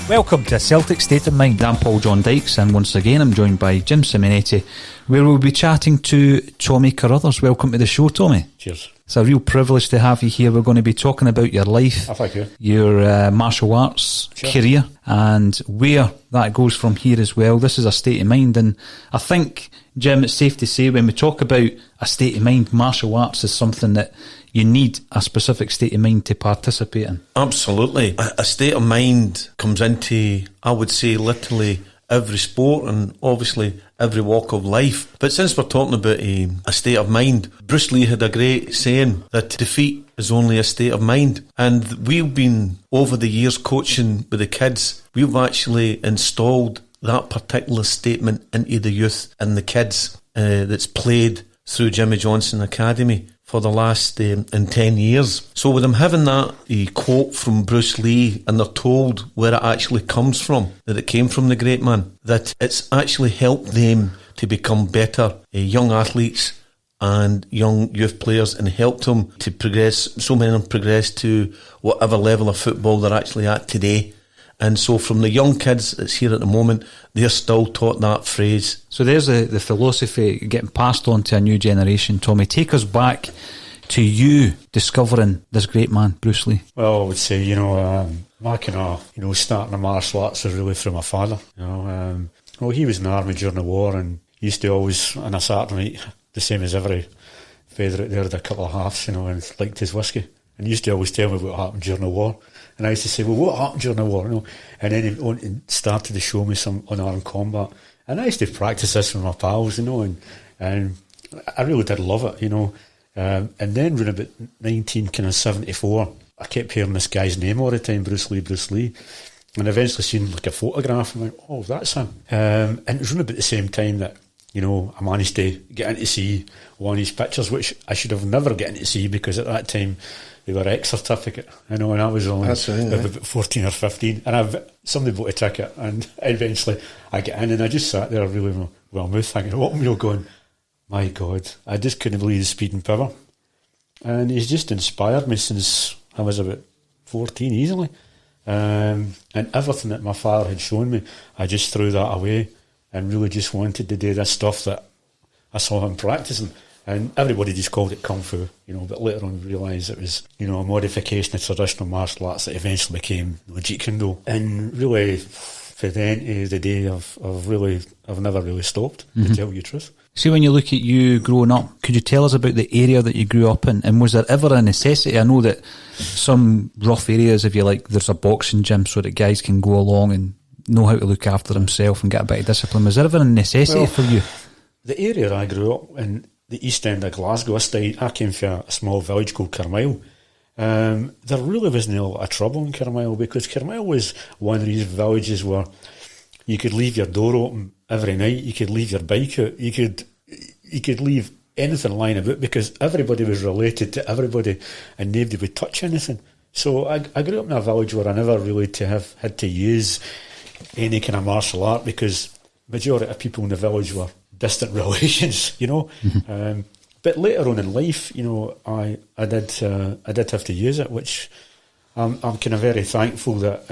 Welcome to Celtic State of Mind. I'm Paul John Dykes, and once again I'm joined by Jim Simonetti, where we'll be chatting to Tommy Carruthers. Welcome to the show, Tommy. Cheers. It's a real privilege to have you here. We're going to be talking about your life, thank you. Your martial arts career, and where that goes from here as well. This is a state of mind, and I think, Jim, it's safe to say when we talk about a state of mind, martial arts is something that you need a specific state of mind to participate in. Absolutely. A state of mind comes into, I would say, literally every sport and obviously every walk of life. But since we're talking about a state of mind, Bruce Lee had a great saying that defeat is only a state of mind. And we've been, over the years, coaching with the kids. We've actually installed that particular statement into the youth and the kids that's played through Jimmy Johnson Academy for the last 10 years. So with them having that quote from Bruce Lee, and they're told where it actually comes from, that it came from the great man, that it's actually helped them to become better young athletes and young youth players, and helped them to progress. So many of them progress to whatever level of football they're actually at today. And so from the young kids that's here at the moment, they're still taught that phrase. So there's the philosophy getting passed on to a new generation. Tommy, take us back to you discovering this great man, Bruce Lee. Well, I would say, my kind of, starting the martial arts was really from my father. He was in the army during the war, and he used to always, on a Saturday night, the same as every feather out there, had a couple of halves, and liked his whiskey. And he used to always tell me what happened during the war. And I used to say, well, what happened during the war? And then he started to show me some unarmed combat. And I used to practice this with my pals, and I really did love it, And then around about 1974, I kept hearing this guy's name all the time, Bruce Lee. And I eventually seen like a photograph and went, oh, that's him. And it was around about the same time that, I managed to get in to see one of his pictures, which I should have never gotten to see, because at that time they were X certificate, and I was only about 14 or 15, and somebody bought a ticket, and eventually I get in, and I just sat there really well moved, thinking, going, my God, I just couldn't believe the speed and power. And he's just inspired me since I was about 14 easily, and everything that my father had shown me, I just threw that away and really just wanted to do this stuff that I saw him practicing. And everybody just called it Kung Fu, but later on realised it was, a modification of traditional martial arts that eventually became Jeet Kune Do. And really, for then to the day, I've never really stopped, to tell you the truth. See, when you look at you growing up, could you tell us about the area that you grew up in? And was there ever a necessity? I know that some rough areas, if you like, there's a boxing gym so that guys can go along and know how to look after themselves and get a bit of discipline. Was there ever a necessity for you? The area I grew up in, the east end of Glasgow, I came from a small village called Carmyle. There really wasn't a lot of trouble in Carmyle, because Carmyle was one of these villages where you could leave your door open every night, you could leave your bike out, you could leave anything lying about, because everybody was related to everybody and nobody would touch anything. So I grew up in a village where I never really had to use any kind of martial art, because majority of people in the village were distant relations, Mm-hmm. But later on in life, I did have to use it, which I'm kind of very thankful that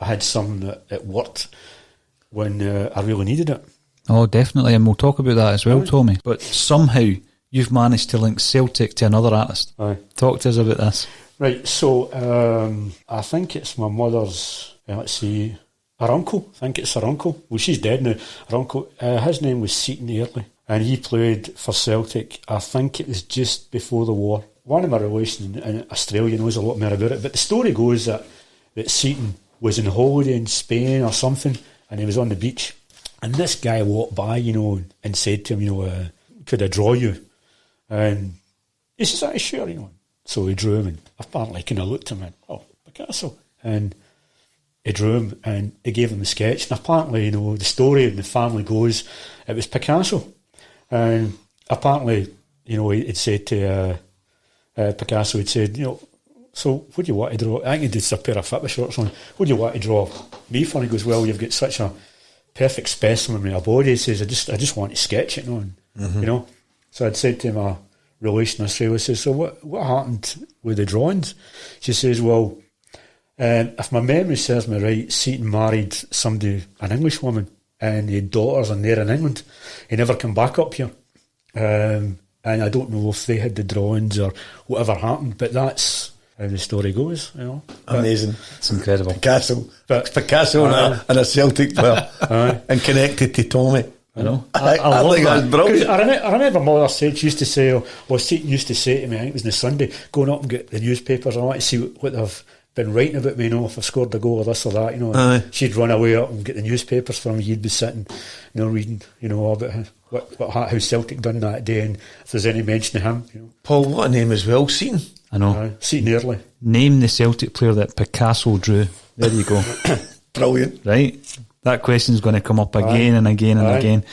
I had something that worked when I really needed it. Oh, definitely, and we'll talk about that as well, Tommy. But somehow you've managed to link Celtic to another artist. Aye. Talk to us about this. Right, so I think it's my mother's, her uncle. I think it's her uncle. Well, she's dead now. Her uncle, his name was Seaton Airley, and he played for Celtic. I think it was just before the war. One of my relations in Australia knows a lot more about it, but the story goes that Seaton was on holiday in Spain or something, and he was on the beach, and this guy walked by, and said to him, could I draw you? And he says, "Aye, sure, you know." So he drew him, and apparently kind of looked at him and went, "Oh, Picasso." And he drew him, and he gave him the sketch. And apparently, you know, the story in the family goes, it was Picasso. And apparently, you know, he'd said to Picasso, he'd said, you know, "So what do you want to draw?" I think he did a pair of fitness shorts on. "What do you want to draw me for?" And he goes, "Well, you've got such a perfect specimen of a body." He says, I just want to sketch it, you know. And, you know. So I'd said to my relation in Australia, I says, "So what happened with the drawings?" She says, "Well, if my memory serves me right, Seaton married somebody, an English woman, and he had daughters, and they're in England. He never come back up here. And I don't know if they had the drawings or whatever happened, but that's how the story goes, you know." Amazing. It's incredible. Picasso But, and a Celtic player and connected to Tommy. You know, I love think that. that's brilliant. I remember Mother said, she used to say, or Seaton used to say to me, I think it was on a Sunday, going up and get the newspapers, I want to see what they've been writing about me, you know, if I scored a goal or this or that, you know. Aye. She'd run away up and get the newspapers for me. You'd be sitting, you know, reading, you know, about how Celtic done that day, and if there's any mention of him, you know. Paul, what a name as well, Seaton. I know. Seaton early. Name the Celtic player that Picasso drew. There you go. Brilliant. Right? That question's going to come up again and again and Aye. again.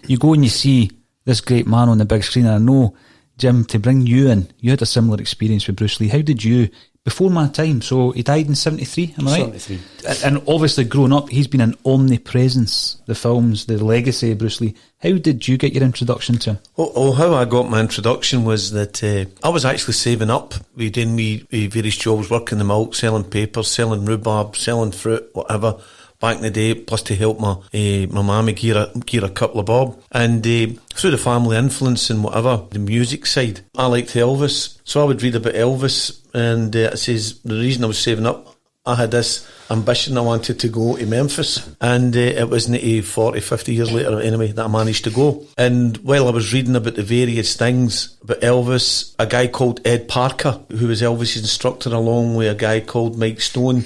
You go and you see this great man on the big screen, and I know, Jim, to bring you in, you had a similar experience with Bruce Lee. How did you, before my time, so he died in 73, am I right? 73. And obviously growing up, he's been an omnipresence, the films, the legacy of Bruce Lee. How did you get your introduction to him? How I got my introduction was that I was actually saving up. We did various jobs, working the milk, selling papers, selling rhubarb, selling fruit, whatever, back in the day, plus to help my mammy gear a couple of bob. And through the family influence and whatever, the music side, I liked Elvis. So I would read about Elvis, and it says the reason I was saving up, I had this ambition, I wanted to go to Memphis, and it wasn't 40, 50 years later anyway that I managed to go. And while I was reading about the various things about Elvis, a guy called Ed Parker, who was Elvis' instructor, along with a guy called Mike Stone,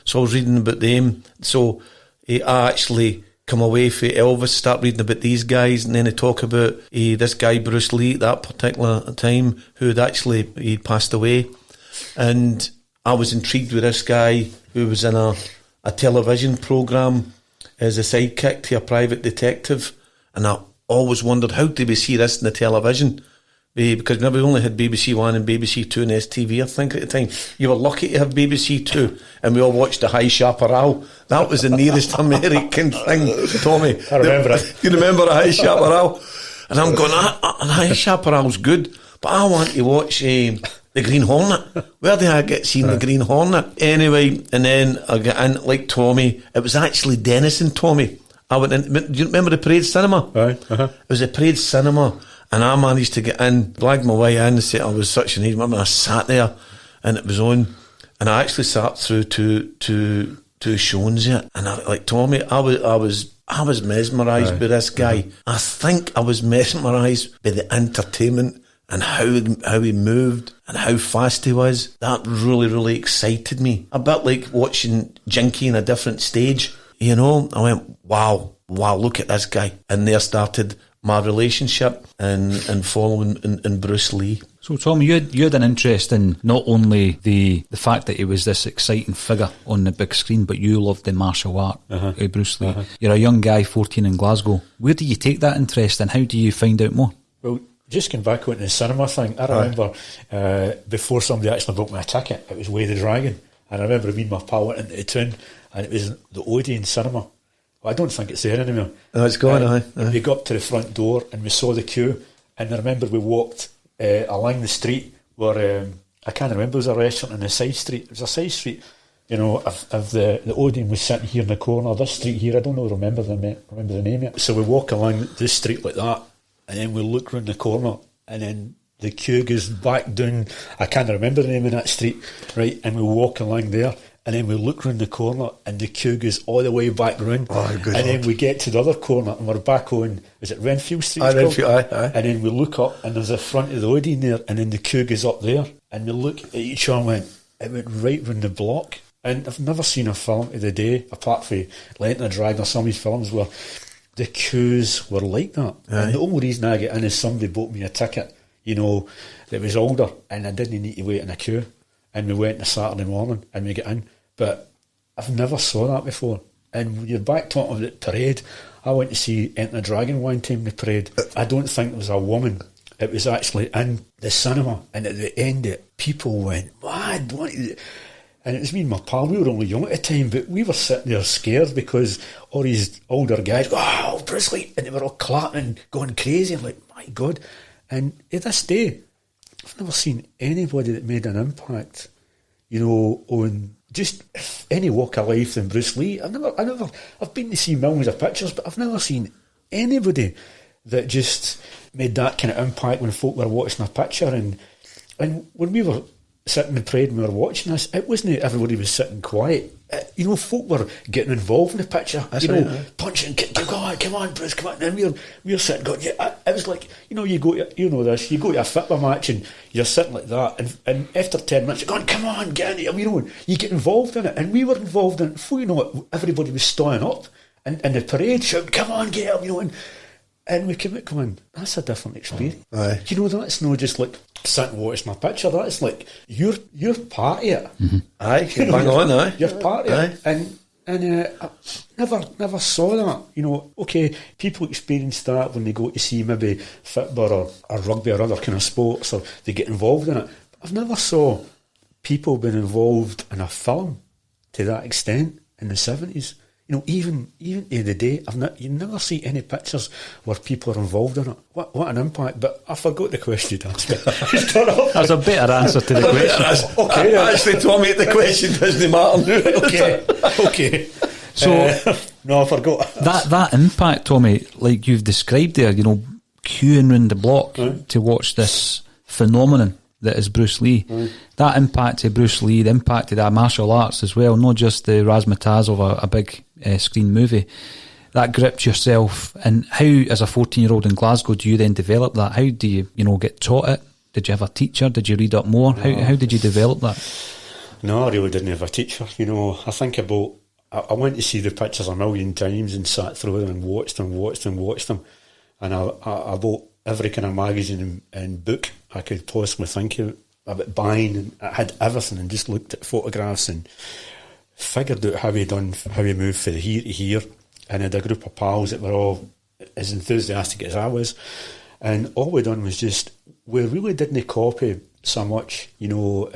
so I was reading about them. So I actually come away from Elvis, start reading about these guys, and then I talk about this guy Bruce Lee at that particular time, who had actually he'd passed away. And I was intrigued with this guy who was in a television programme as a sidekick to a private detective, and I always wondered, how did we see this in the television? Because we only had BBC One and BBC Two and STV, I think, at the time. You were lucky to have BBC Two, and we all watched the High Chaparral. That was the nearest American thing, Tommy. I remember it. You remember the High Chaparral? And I'm going, High Chaparral's good, but I want to watch the Green Hornet. Where did I get seen the Green Hornet? Anyway, and then I got in, like Tommy. It was actually Denison, Tommy. I went in. Do you remember the Parade Cinema? Aye. It was a Parade Cinema. And I managed to get in, blagged my way in, and I was such an age. I remember I sat there, and it was on, and I actually sat through two shows yet. And like Tommy, I was mesmerised by this guy. I think I was mesmerised by the entertainment and how he moved and how fast he was. That really, really excited me. A bit like watching Jinky in a different stage. You know, I went, wow, look at this guy. And there started my relationship and following in Bruce Lee. So Tommy, you had an interest in not only the fact that he was this exciting figure on the big screen, but you loved the martial art of Bruce Lee. You're a young guy, 14 in Glasgow. Where do you take that interest, and how do you find out more? Well, just going back on the cinema thing, I remember before somebody actually bought me a ticket, it was Way the Dragon, and I remember me and my pal went into the town, and it was the Odeon cinema. Well, I don't think it's there anymore. No, it's gone, We got up to the front door and we saw the queue, and I remember we walked along the street where I can't remember, there was a restaurant in the side street. It was a side street, you know, of the Odeon was sitting here in the corner. This street here, I don't know, remember the name yet. So we walk along this street like that, and then we look round the corner, and then the queue goes back down. I can't remember the name of that street, right? And we walk along there, and then we look round the corner, and the queue goes all the way back round. Then we get to the other corner, and we're back on, is it Renfield Street? Renfield, And then we look up, and there's a front of the Odeon there, and then the queue goes up there, and we look at each other and it went right round the block. And I've never seen a film of the day, apart from Lent and a Dragon or some of these films where the queues were like that. Aye. And the only reason I get in is somebody bought me a ticket, you know, that was older, and I didn't need to wait in a queue. And we went on a Saturday morning and we get in. But I've never saw that before. And when you're back talking about the parade, I went to see Enter the Dragon one time in the parade. I don't think there was a woman. It was actually in the cinema, and at the end people went mad. And it was me and my pal, we were only young at the time, but we were sitting there scared because all these older guys go, "Oh, Bruce Lee," and they were all clapping and going crazy. I'm like, my God. And to this day, I've never seen anybody that made an impact, you know, on just any walk of life than Bruce Lee. I've been to see millions of pictures, but I've never seen anybody that just made that kind of impact when folk were watching a picture. And when we were sitting in the parade and we were watching this, it wasn't everybody was sitting quiet. You know, folk were getting involved in the picture. That's you know, right. punching, come on, Bruce, come on. And we're sitting going, yeah. It was like, you know, you go to a football match and you're sitting like that, and after 10 minutes you're going, come on, get in it. You know, you get involved in it, and we were involved in it. Before you know it, everybody was standing up and in the parade shouting, come on, get up, you know, and we came out going, that's a different experience. Aye. You know, that's not just like sitting and watching my picture. That's like you're part of it. Mm-hmm. Aye, you're bang on, aye. You're part of it. And I never saw that. You know, okay, people experience that when they go to see maybe football or rugby or other kind of sports, or they get involved in it. But I've never saw people being involved in a film to that extent in the 70s. You know, even to the day, you never see any pictures where people are involved in it. What an impact! But I forgot the question to ask me. That's a better answer to the question. Okay, actually, Tommy, the question doesn't matter. Okay. So no, I forgot. That impact, Tommy, like you've described there, you know, queuing round the block to watch this phenomenon that is Bruce Lee. That impacted Bruce Lee, it impacted our martial arts as well, not just the razzmatazz of a big screen movie. That gripped yourself. And how, as a 14-year-old in Glasgow, do you then develop that? How do you get taught it? Did you have a teacher? Did you read up more? How did you develop that? No, I really didn't have a teacher. You know, I think about, I went to see the pictures a million times and sat through them and watched them. And I bought every kind of magazine and book I could possibly think about buying, and I had everything and just looked at photographs and figured out how he moved from here to here, and I had a group of pals that were all as enthusiastic as I was, and all we done was we really didn't copy so much, you know,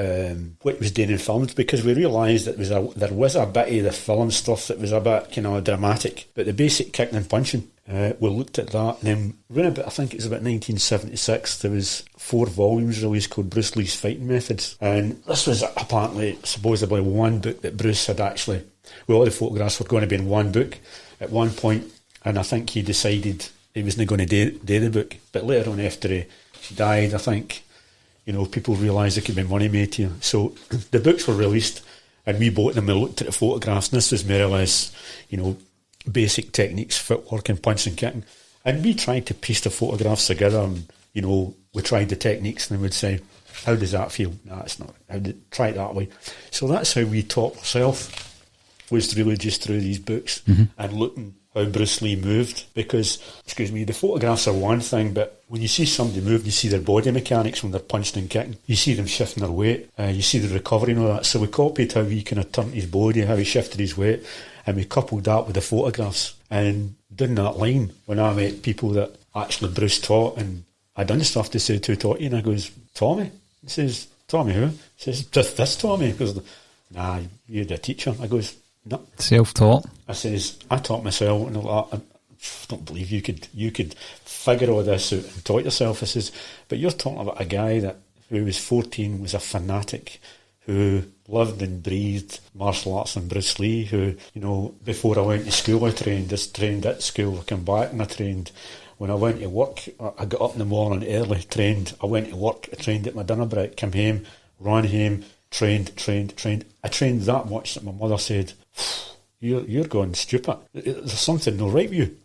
what he was doing in films, because we realised that there was a bit of the film stuff that was a bit kind of dramatic, but the basic kicking and punching, we looked at that, and then around about, I think it was about 1976, there was 4 volumes released called Bruce Lee's Fighting Methods, and this was supposedly one book that Bruce had actually, all the photographs were going to be in one book at one point, and I think he decided he wasn't going to do the book, but later on after he died, I think, you know, people realised there could be money made here. So the books were released and we bought them and looked at the photographs, and this was more or less, you know, basic techniques, footwork and punching and kicking. And we tried to piece the photographs together, and, you know, we tried the techniques and we'd say, how does that feel? No, it's not. Try it that way. So that's how we taught ourselves, was really just through these books and looking how Bruce Lee moved, because, the photographs are one thing, but when you see somebody move, you see their body mechanics when they're punching and kicking, you see them shifting their weight, you see the recovery and all that. So we copied how he kind of turned his body, how he shifted his weight, and we coupled that with the photographs. And down that line, when I met people that actually Bruce taught, and I done stuff to say, who taught you? And I goes, Tommy. He says, Tommy who? He says, just this Tommy. He goes, nah, you're the teacher. I goes, no. Self-taught. I says, I taught myself, and I don't believe you could figure all this out and taught yourself. I says, but you're talking about a guy that, who was 14, was a fanatic, who lived and breathed martial arts, and Bruce Lee, who, you know, before I went to school I trained at school, I came back and I trained. When I went to work, I got up in the morning early, trained, I went to work, I trained at my dinner break, came home, ran home, trained. I trained that much that my mother said, you're going stupid. There's something not right with you.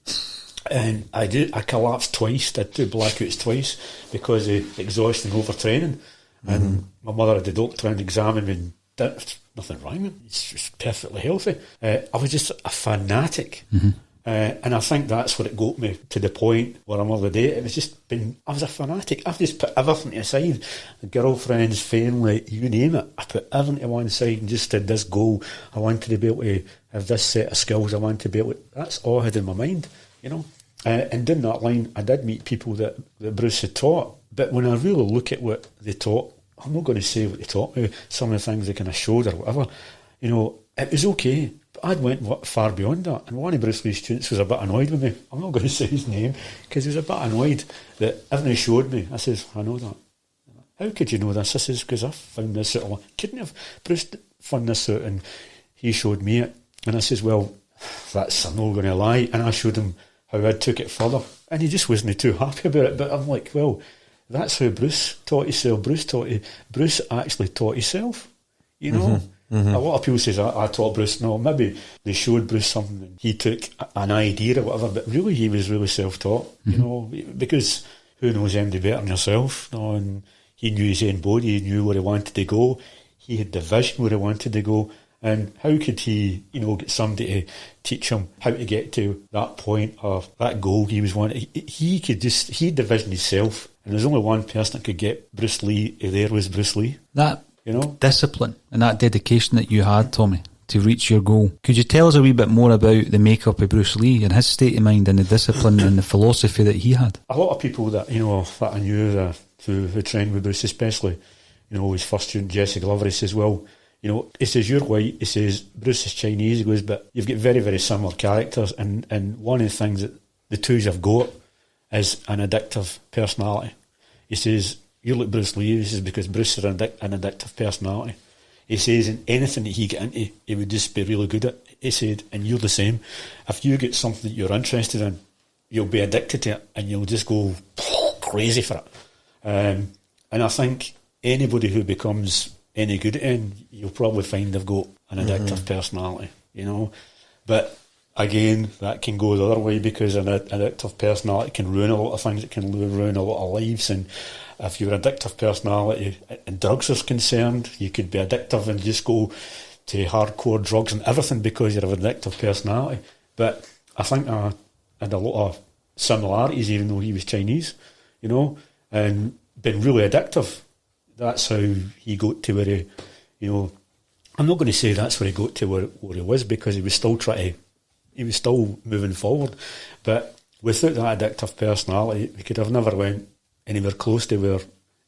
And I collapsed twice, did 2 blackouts twice because of exhaustion and overtraining. And my mother had the doctor and examined me and nothing wrong with me. It's just perfectly healthy. I was just a fanatic. And I think that's what it got me to the point where I'm the day. It was just I was a fanatic. I've just put everything aside. Girlfriends, family, you name it. I put everything to one side and just did this goal. I wanted to be able to have this set of skills. I wanted to be able to, that's all I had in my mind, you know. And down that line, I did meet people that Bruce had taught. But when I really look at what they taught, I'm not going to say what they taught me, some of the things they kind of showed or whatever, you know, it was okay. But I'd went far beyond that. And one of Bruce Lee's students was a bit annoyed with me. I'm not going to say his name, because he was a bit annoyed that everything he showed me, I says, I know that. How could you know this? I says, because I found this out. Couldn't have Bruce found this out and he showed me it. And I says, well, I'm not going to lie. And I showed him how I took it further. And he just wasn't too happy about it. But I'm like, well, that's how Bruce taught himself. Bruce actually taught himself, you know. Mm-hmm. A lot of people say, I taught Bruce. No, maybe they showed Bruce something and he took an idea or whatever, but really he was really self-taught, you know, because who knows anybody better than yourself? You know, and he knew his own body, he knew where he wanted to go, he had the vision where he wanted to go, and how could he, you know, get somebody to teach him how to get to that point or that goal he was wanting? He had the vision himself, and there's only one person that could get Bruce Lee there was Bruce Lee. That, you know, discipline and that dedication that you had, Tommy, to reach your goal. Could you tell us a wee bit more about the makeup of Bruce Lee and his state of mind and the discipline and the philosophy that he had? A lot of people that, you know, that I knew who trained with Bruce, especially, you know, his first student, Jesse Glover, he says, well, you know, he says, you're white, he says, Bruce is Chinese, he goes, but you've got very, very similar characters, and one of the things that the two have got is an addictive personality. He says, you look Bruce Lee, he says, because Bruce is an addictive personality. He says, in anything that he get into, he would just be really good at. He said, and you're the same. If you get something that you're interested in, you'll be addicted to it, and you'll just go crazy for it. And I think anybody who becomes any good at it, you'll probably find they've got an addictive personality, you know. But again, that can go the other way, because an addictive personality can ruin a lot of things. It can ruin a lot of lives. And if you're an addictive personality and drugs is concerned, you could be addictive and just go to hardcore drugs and everything because you're an addictive personality. But I think I had a lot of similarities, even though he was Chinese, you know, and been really addictive. That's how he got to where he, you know, I'm not going to say that's where he got to where he was, because he was still moving forward. But without that addictive personality, he could have never went anywhere close to where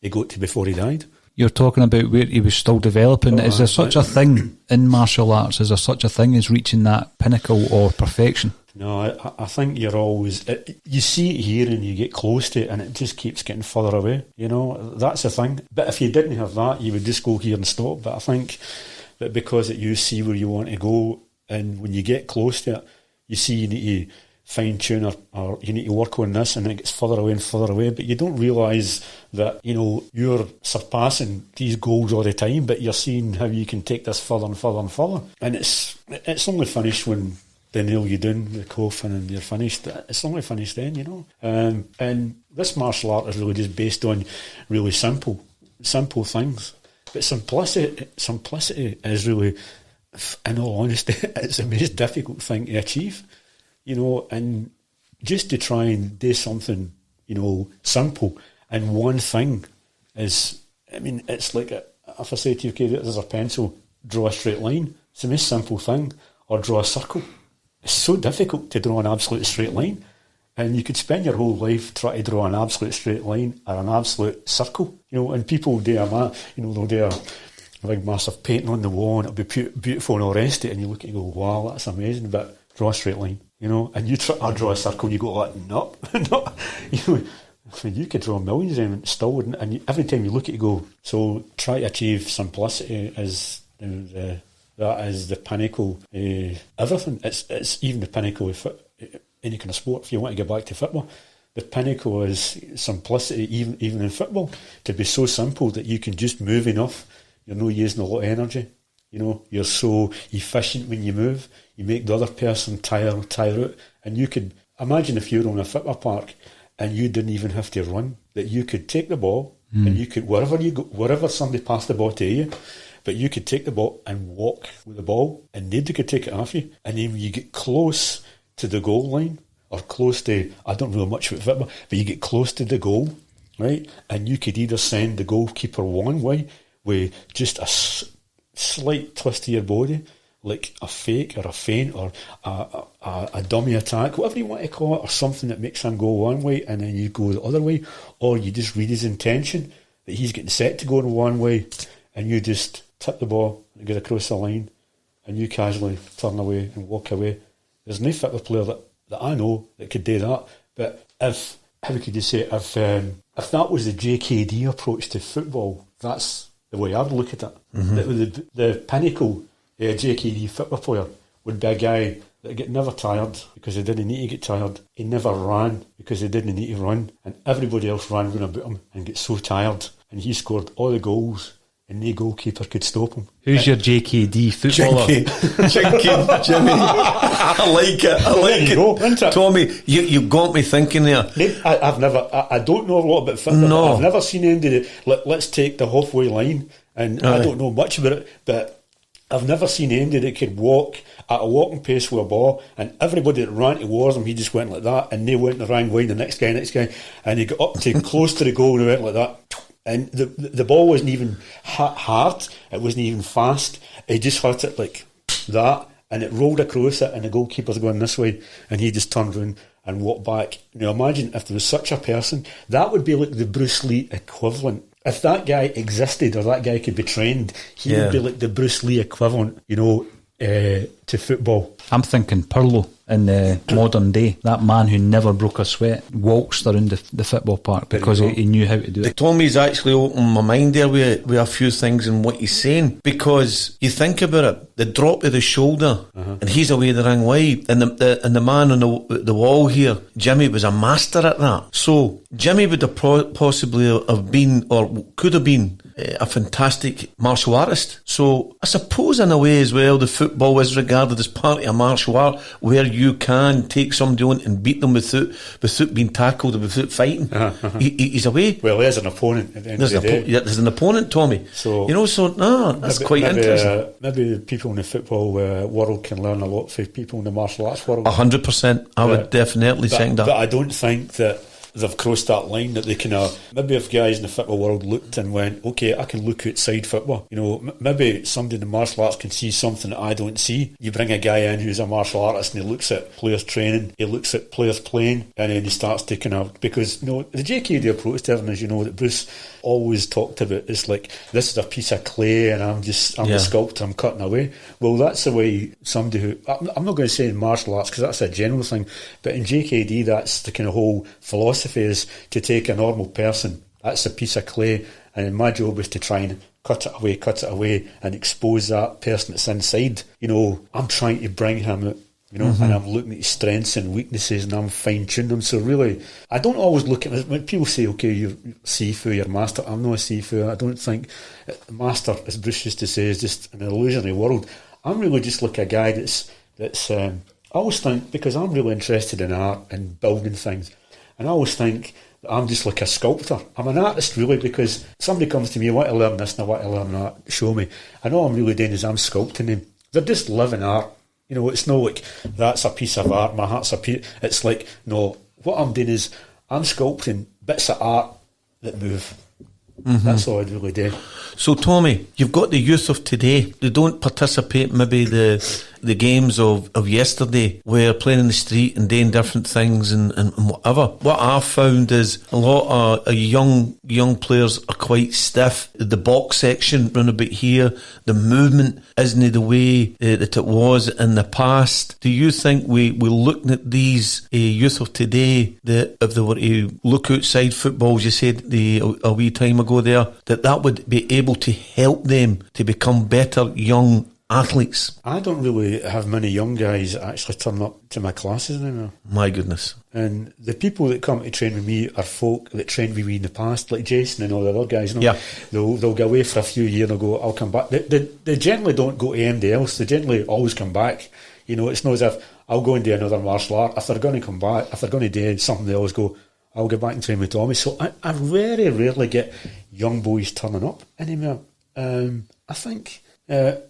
he got to before he died. You're talking about where he was still developing. Is there such a thing in martial arts? Is there such a thing as reaching that pinnacle or perfection? No, I think you're always... you see it here and you get close to it and it just keeps getting further away. You know, that's the thing. But if you didn't have that, you would just go here and stop. But I think that because you see where you want to go, and when you get close to it, you see you need to fine-tune or you need to work on this, and it gets further away and further away, but you don't realise that, you know, you're surpassing these goals all the time, but you're seeing how you can take this further and further and further. And it's only finished when they nail you down the coffin and you're finished. It's only finished then, you know. And this martial art is really just based on really simple things. But simplicity is really, in all honesty, it's the most difficult thing to achieve. You know, and just to try and do something, you know, simple, and one thing is, I mean, it's like, if I say to you, okay, there's a pencil, draw a straight line. It's the most simple thing. Or draw a circle. It's so difficult to draw an absolute straight line. And you could spend your whole life trying to draw an absolute straight line or an absolute circle. You know, and people do they'll do a big massive painting on the wall and it'll be beautiful and all the rest of it, and you look at it and go, wow, that's amazing, but draw a straight line. You know, and you try to draw a circle, you go like, no. You know, I mean, you could draw millions of them and still wouldn't. And every time you look at it, you go. So try to achieve simplicity is that is the pinnacle. Everything. It's even the pinnacle of any kind of sport. If you want to get back to football, the pinnacle is simplicity. Even in football, to be so simple that you can just move enough. You're not using a lot of energy. You know, you're so efficient when you move. You make the other person tire out. And you could imagine if you were on a football park and you didn't even have to run, that you could take the ball and you could, wherever you go, wherever somebody passed the ball to you, but you could take the ball and walk with the ball and nobody could take it off you. And then when you get close to the goal line, or close to, I don't know much about football, but you get close to the goal, right? And you could either send the goalkeeper one way with just a slight twist to your body, like a fake or a feint or a dummy attack, whatever you want to call it, or something that makes him go one way and then you go the other way, or you just read his intention that he's getting set to go in one way and you just tip the ball and get across the line and you casually turn away and walk away. There's no football player that I know that could do that. But if, how could you say, if that was the JKD approach to football, that's the way I'd look at it. The pinnacle JKD football player would be a guy that get never tired because he didn't need to get tired. He never ran because he didn't need to run, and everybody else ran round about him and get so tired, and he scored all the goals and no goalkeeper could stop him. Who's your JKD footballer? Jimmy. I like it. Tommy, you got me thinking there. I don't know a lot about football. No. I've never seen anybody. Let's take the halfway line, and I don't know much about it, but I've never seen anybody that could walk at a walking pace with a ball, and everybody that ran towards him, he just went like that, and they went the wrong way, the next guy, and he got up to close to the goal and he went like that. And the ball wasn't even hard, it wasn't even fast, he just hurt it like that, and it rolled across it, and the goalkeeper's going this way, and he just turned around and walked back. Now imagine if there was such a person, that would be like the Bruce Lee equivalent. If that guy existed, or that guy could be trained, he would be like the Bruce Lee equivalent, to football. I'm thinking Pirlo in the modern day. That man who never broke a sweat waltzed around the football park because he knew how to do it. Tommy's actually opened my mind there with a few things in what he's saying, because you think about it, the drop of the shoulder, and he's away the wrong way, and the man on the wall here, Jimmy, was a master at that. So Jimmy would have possibly have been, or could have been, a fantastic martial artist. So I suppose in a way as well, the football is regarded as part of a martial art where you can take somebody on and beat them without being tackled or without fighting. He's away. Well, there's an opponent at the end of the day. There's an opponent, Tommy. So that's quite interesting. Maybe people in the football world can learn a lot from people in the martial arts world. 100%. I would definitely think that. But I don't think that they've crossed that line, that they can maybe if guys in the football world looked and went, okay, I can look outside football, maybe somebody in the martial arts can see something that I don't see. You bring a guy in who's a martial artist and he looks at players training, he looks at players playing, and then he starts taking out, because the JKD approach to everything, as that Bruce always talked about, is like, this is a piece of clay and I'm the sculptor, I'm cutting away. Well, that's the way somebody who, I'm not going to say in martial arts because that's a general thing, but in JKD that's the kind of whole philosophy, is to take a normal person, that's a piece of clay, and my job is to try and cut it away and expose that person that's inside. I'm trying to bring him out, and I'm looking at his strengths and weaknesses and I'm fine-tuning them. So really, I don't always look at it. When people say, okay, you're Sifu, you're master, I'm not a Sifu. I don't think master, as Bruce used to say, is just an illusionary world. I'm really just like a guy that's I always think, because I'm really interested in art and building things, and I always think that I'm just like a sculptor. I'm an artist really, because somebody comes to me, I want to learn this and I want to learn that, show me. And all I'm really doing is I'm sculpting them. They're just living art. It's not like that's a piece of art, my heart's a piece. It's like, no, what I'm doing is I'm sculpting bits of art that move. That's all I'd really do. So Tommy, you've got the youth of today. They don't participate maybe the games of yesterday, where playing in the street and doing different things and whatever. What I've found is a lot of young players are quite stiff. The box section round about here, the movement isn't the way that it was in the past. Do you think we're looking at these youth of today, that if they were to look outside football, as you said a wee time ago there, that would be able to help them to become better young athletes? I don't really have many young guys that actually turn up to my classes anymore. My goodness. And the people that come to train with me are folk that trained with me in the past, like Jason and all the other guys. Yeah. They'll go away for a few years and they'll go, I'll come back. They generally don't go to anybody else. They generally always come back. It's not as if I'll go and do another martial art. If they're going to come back, if they're going to do something, they always go, I'll go back and train with Tommy. So I very rarely get young boys turning up anymore. I think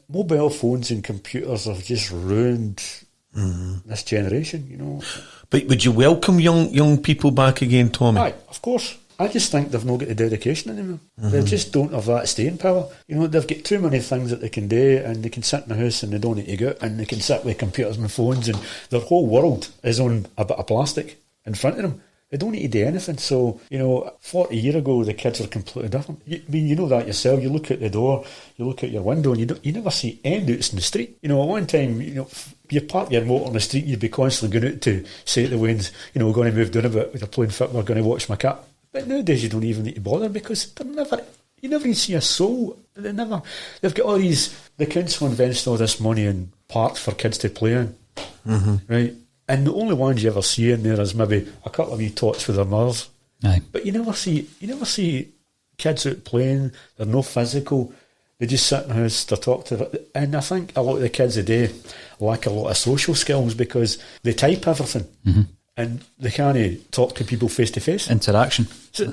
mobile phones and computers have just ruined this generation, you know. But would you welcome young people back again, Tommy? Aye, of course. I just think they've not got the dedication in them. They just don't have that staying power. You know, they've got too many things that they can do, and they can sit in the house and they don't need to go out, and they can sit with computers and phones, and their whole world is on a bit of plastic in front of them. They don't need to do anything. So, you know, 40 years ago, the kids were completely different. I mean, you know that yourself. You look at the door, you look out your window, and you never see any dudes in the street. You know, at one time, you know, you park your motor on the street, you'd be constantly going out to say to the winds, you know, we're going to move down a bit, we're playing football, we're going to watch my cat. But nowadays, you don't even need to bother, because you never even see a soul. They've got all these, the council invests all this money in parks for kids to play in, right? And the only ones you ever see in there is maybe a couple of wee tots with their mothers. Aye. But you never see kids out playing. They're no physical. They just sit in the house, they talk to. And I think a lot of the kids today lack a lot of social skills because they type everything and they can't talk to people face to face. Interaction.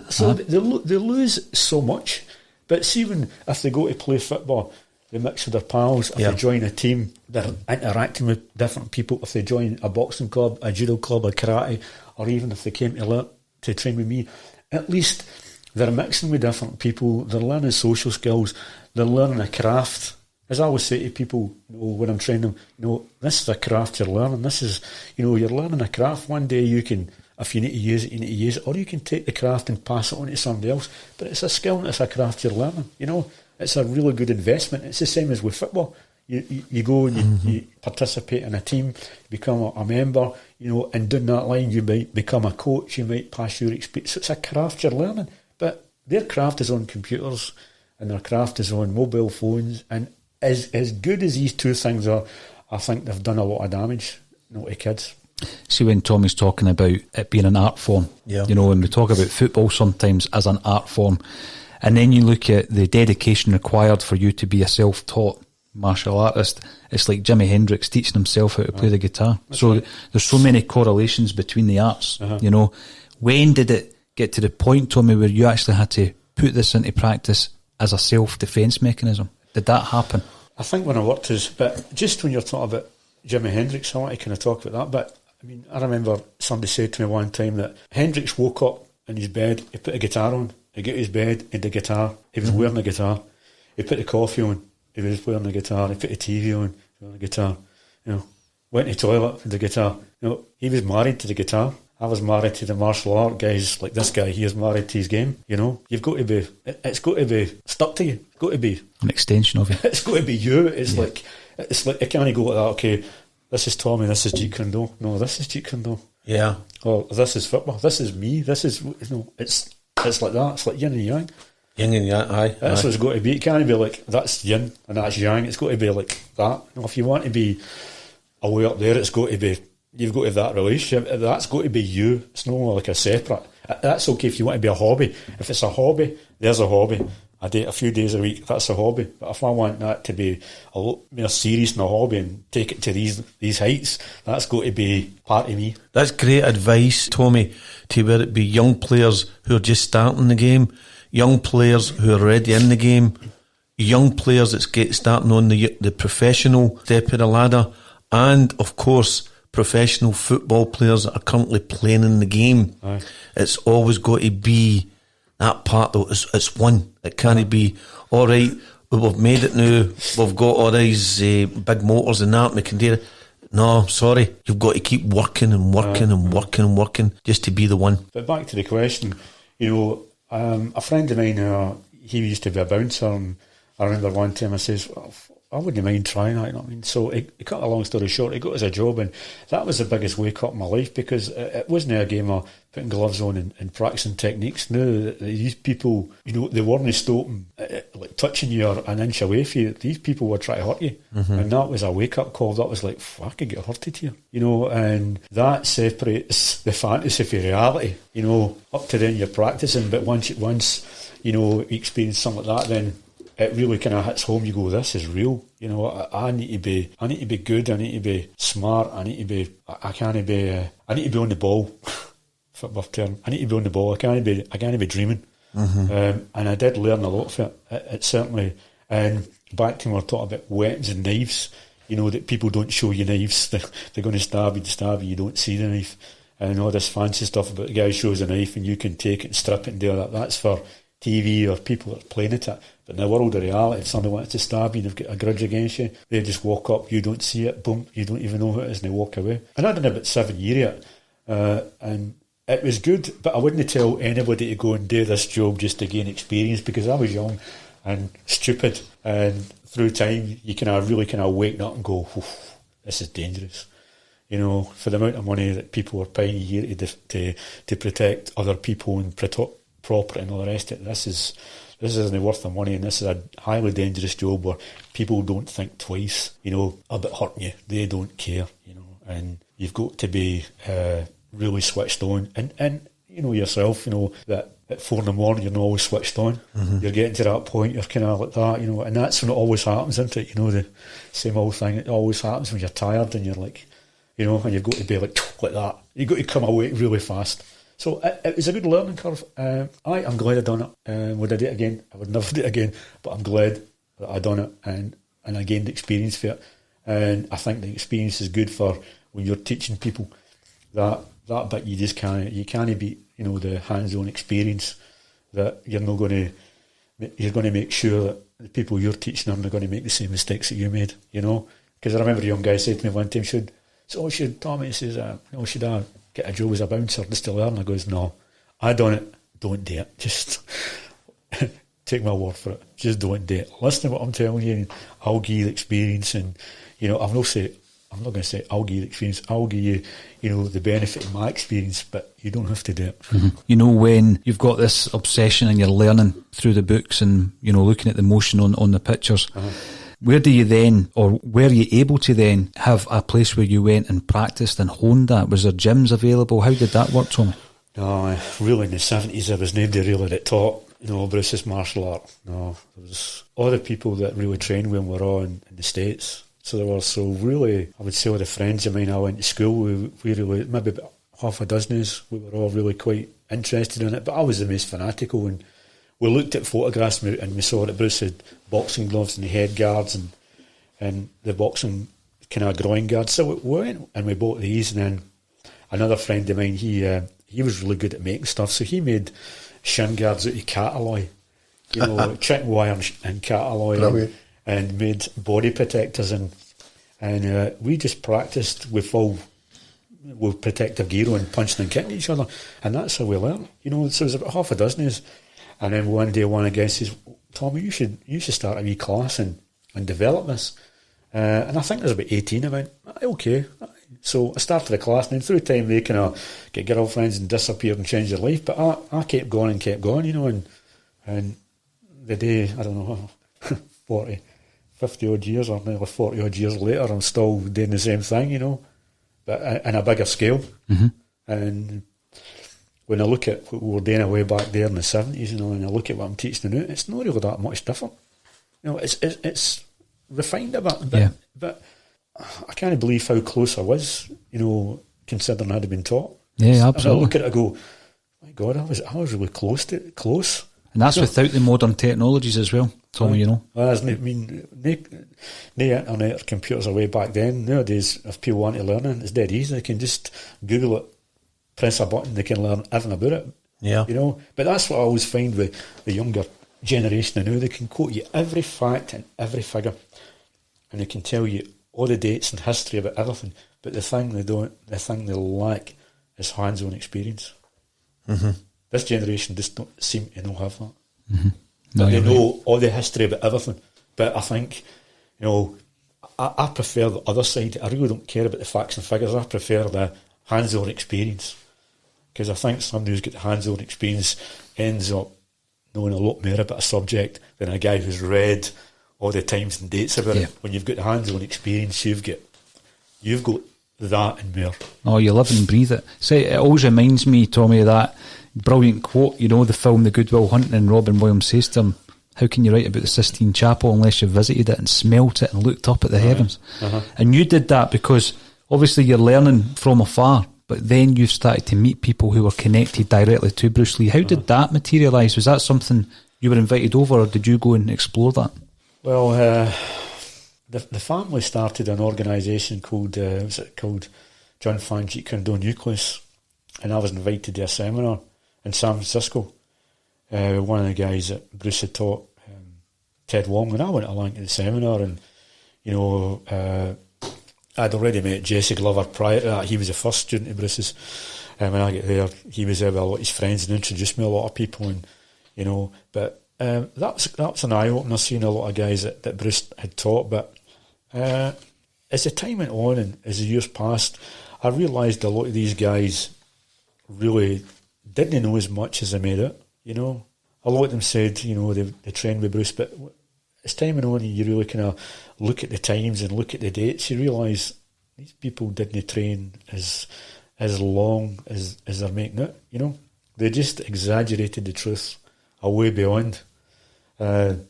So they lose so much. But see, if they go to play football, they mix with their pals. If they join a team, they're interacting with different people. If they join a boxing club, a judo club, a karate, or even if they came to train with me, at least they're mixing with different people. They're learning social skills. They're learning a craft. As I always say to people, you know, when I'm training them, you know, this is a craft you're learning. This is, you know, you're learning a craft. One day you can, if you need to use it, you need to use it, or you can take the craft and pass it on to somebody else. But it's a skill and it's a craft you're learning, you know. It's a really good investment. It's the same as with football. You go and you participate in a team, you become a member, you know, and down that line you might become a coach, you might pass your experience. So it's a craft you're learning. But their craft is on computers and their craft is on mobile phones. And as good as these two things are, I think they've done a lot of damage, you know, to kids. See, when Tommy's talking about it being an art form, you know, when we talk about football sometimes as an art form, and then you look at the dedication required for you to be a self-taught martial artist, it's like Jimi Hendrix teaching himself how to play the guitar. So there's so many correlations between the arts, you know. When did it get to the point, Tommy, where you actually had to put this into practice as a self-defence mechanism? Did that happen? I think when I worked but just when you're talking about Jimi Hendrix, I want to kind of talk about that. But I mean, I remember somebody said to me one time that Hendrix woke up in his bed, he put a guitar on, he got his bed, he had a guitar, he was wearing a guitar, he put the coffee on, he was wearing a guitar, he put the TV on, wearing a guitar, you know, went to the toilet with the guitar, you know, he was married to the guitar. I was married to the martial art guys, like this guy, he is married to his game, you know. You've got to be, it's got to be stuck to you, it's got to be an extension of you. It's got to be you. It's like I can't go like that, okay, this is Tommy, this is Jeet Kune Do. No, this is Jeet Kune Do. Yeah. Or this is football, this is me, this is, you know, it's like that, it's like yin and yang. Yin and yang, aye. That's what it's got to be. It can't be like, that's yin and that's yang, it's got to be like that. You know, if you want to be away up there, it's got to be, you've got to have that relationship, that's got to be you. It's not like a separate. That's okay if you want to be a hobby. If it's a hobby, there's a hobby. I do it a few days a week, that's a hobby. But if I want that to be a lot more serious than a hobby and take it to these heights, that's got to be part of me. That's great advice, Tommy, to whether it be young players who are just starting the game, young players who are already in the game, young players that's starting on the professional step of the ladder, and of course professional football players that are currently playing in the game. Aye. It's always got to be that part, though. It's one. It can't be, all right, we've made it now, we've got all these big motors and that, we can do it. No, sorry, you've got to keep working and working and working and working just to be the one. But back to the question, you know, a friend of mine, he used to be a bouncer, and I remember one time I says, well, I wouldn't mind trying that, you know what I mean? So he cut a long story short, he got us a job, and that was the biggest wake up in my life, because it wasn't a game of putting gloves on and practicing techniques. No, these people, you know, they weren't stopping, like touching you or an inch away from you. These people were trying to hurt you, and that was a wake up call. That was like, fuck, I could get hurted here, you know, and that separates the fantasy from reality, you know. Up to then you're practicing, but once you know, you experience something like that, then it really kind of hits home. You go, this is real. You know, I need to be good. I need to be smart. I need to be on the ball. Football term. I need to be on the ball. I can't be dreaming. And I did learn a lot from it. It certainly. And back to when we were talking about weapons and knives. you know, that people don't show you knives. They're going to stab you, you don't see the knife. And all this fancy stuff about the guy shows a knife and you can take it and strip it and do that. That's for TV or people that are playing at it. But in the world of reality, if somebody wants to stab you, they've got a grudge against you, they just walk up, you don't see it, boom, you don't even know who it is, and they walk away. And I'd done about 7 years yet, and it was good, but I wouldn't tell anybody to go and do this job just to gain experience, because I was young and stupid, and through time you really waken up and go, this is dangerous. You know, for the amount of money that people are paying a year to protect other people and property and all the rest of it, this isn't worth the money, and this is a highly dangerous job where people don't think twice, you know, about hurting you. They don't care, you know, and you've got to be really switched on, and you know yourself, you know, that at 4 in the morning you're not always switched on. You're getting to that point, you're kind of like that, you know, and that's when it always happens, isn't it? You know, the same old thing, it always happens when you're tired and you're like, you know, and you've got to be like that. You've got to come away really fast. So it was a good learning curve. I'm glad I done it. Would I do it again? I would never do it again, but I'm glad that I done it, and I gained experience for it. And I think the experience is good for when you're teaching people. That bit you can't beat, you know, the hands-on experience, that you're going to make sure that the people you're teaching are not going to make the same mistakes that you made, you know. Because I remember a young guy said to me one time, Tommy says, should I get a job as a bouncer just to learn? I goes, no, I done it, don't do it. Just take my word for it. Just don't do it. Listen to what I'm telling you, and I'll give you the experience. And, you know, I'm not going to say I'll give you the experience. I'll give you, you know, the benefit of my experience, but you don't have to do it. Mm-hmm. You know, when you've got this obsession and you're learning through the books and, you know, looking at the motion on the pictures, where do you then, or were you able to then have a place where you went and practiced and honed that? Was there gyms available? How did that work, Tommy? No, really in the 70s there was nobody really that taught, you know, Bruce's martial art. No, there was all the people that really trained when we were all in the States. So there were, so really, I would say all the friends of mine I went to school, we really, maybe about half a dozen of us, we were all really quite interested in it, but I was the most fanatical, and we looked at photographs and we saw that Bruce had boxing gloves and the head guards and the boxing kind of groin guards. So we went and we bought these, and then another friend of mine, he was really good at making stuff, so he made shin guards out of cat alloy, you know, chicken wire and cat alloy, and made body protectors, and we just practiced with protective gear and punching and kicking each other, and that's how we learned, you know. So it was about half a dozen of us. And then one day one of the guys says, Tommy, you should start a wee class and develop this. And I think there's about 18. I went, okay. So I started a class, and then through time they kind of get girlfriends and disappeared and changed their life. But I kept going, you know, and the day, I don't know, 50 odd years or nearly 40 odd years later, I'm still doing the same thing, you know, but on a bigger scale. Mm-hmm. And when I look at what we were doing way back there in the 70s, you know, and I look at what I'm teaching now, it's not really that much different. You know, it's refined a bit, but I can't believe how close I was, you know, considering I'd have been taught. Yeah, absolutely. And I look at it and go, my God, I was really close. And that's without the modern technologies as well, Tommy, you know. Well, I mean, no internet or computers are way back then. Nowadays, if people want to learn it, it's dead easy. They can just Google it, press a button, they can learn everything about it. Yeah. You know, but that's what I always find with the younger generation now. They can quote you every fact and every figure, and they can tell you all the dates and history about everything. But the thing they lack is hands-on experience. Mm-hmm. This generation just don't seem to not have that. Mm-hmm. No, they know all the history about everything. But I think, you know, I prefer the other side. I really don't care about the facts and figures. I prefer the hands-on experience, because I think somebody who's got the hands-on experience ends up knowing a lot more about a subject than a guy who's read all the times and dates about it. When you've got the hands-on experience, you've got that and more. Oh, you live and breathe it. So it always reminds me, Tommy, of that brilliant quote, you know, the film The Good Will Hunting, and Robin Williams says to him, how can you write about the Sistine Chapel unless you've visited it and smelt it and looked up at the heavens? And you did that because obviously you're learning from afar, but then you started to meet people who were connected directly to Bruce Lee. How did that materialise? Was that something you were invited over, or did you go and explore that? Well, the family started an organisation called, John Jeet Kune Do Nucleus, and I was invited to a seminar in San Francisco. One of the guys that Bruce had taught, Ted Wong, and I went along to the seminar, and I'd already met Jesse Glover prior to that. He was the first student of Bruce's. When I get there, he was there with a lot of his friends and introduced me to a lot of people, and but that was an eye opener, seeing a lot of guys that Bruce had taught. But as the time went on and as the years passed, I realised a lot of these guys really didn't know as much as they made it. A lot of them said they trained with Bruce, but as time went on, you really kind of look at the times and look at the dates. You realise these people didn't train as long as they're making it. They just exaggerated the truth way beyond. And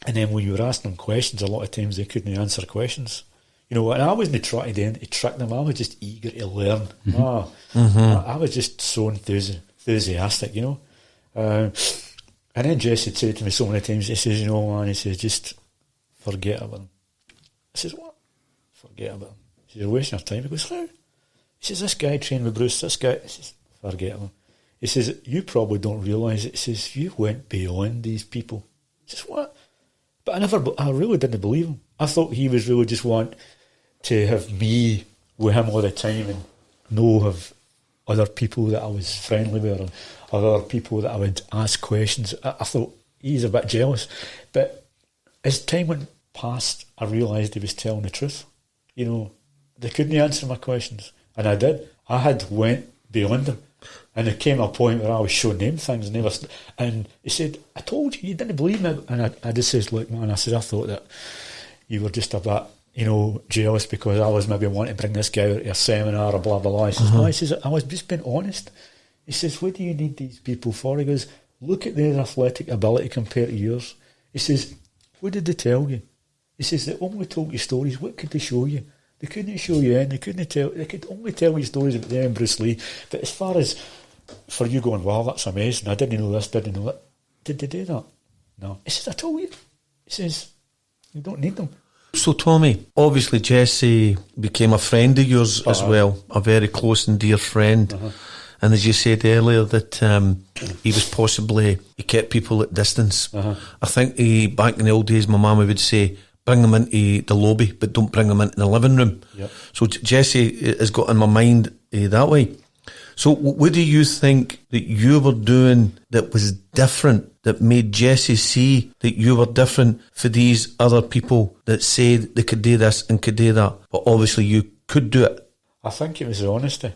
then when you were asking them questions, a lot of times they couldn't answer questions. And I wasn't trying to trick them. I was just eager to learn. I was just so enthusiastic, and then Jess had said to me so many times, he says, man, he says, just forget about them. I says, what? Forget about them. He says, you're wasting your time. He goes, how? He says, this guy trained with Bruce, this guy. He says, forget about him. He says, you probably don't realise it. He says, you went beyond these people. He says, what? But I really didn't believe him. I thought he was really just want to have me with him all the time and know of other people that I was friendly with, or other people that I would ask questions. I thought he's a bit jealous. But as time went past, I realised he was telling the truth. They couldn't answer my questions, and I did. I had went beyond them, and there came a point where I was showing them things, and he said, I told you didn't believe me. And I just says, look, man, I said, I thought that you were just a bit jealous because I was maybe wanting to bring this guy out to a seminar or blah, blah, blah. He says, no, he says, I was just being honest. He says, what do you need these people for? He goes, look at their athletic ability compared to yours. He says, what did they tell you? He says, they only told you stories. What could they show you? They couldn't show you in. They could only tell you stories about them and Bruce Lee. But as far as for you going, wow, that's amazing, I didn't know this, didn't know that. Did they do that? No. He says, I told you. He says, you don't need them. So, Tommy, obviously Jesse became a friend of yours as well, a very close and dear friend. And as you said earlier, that he kept people at distance. I think back in the old days, my mama would say, bring them into the lobby, but don't bring them into the living room. Yep. So Jesse has got in my mind that way. So what do you think that you were doing that was different, that made Jesse see that you were different for these other people that said they could do this and could do that, but obviously you could do it? I think it was the honesty,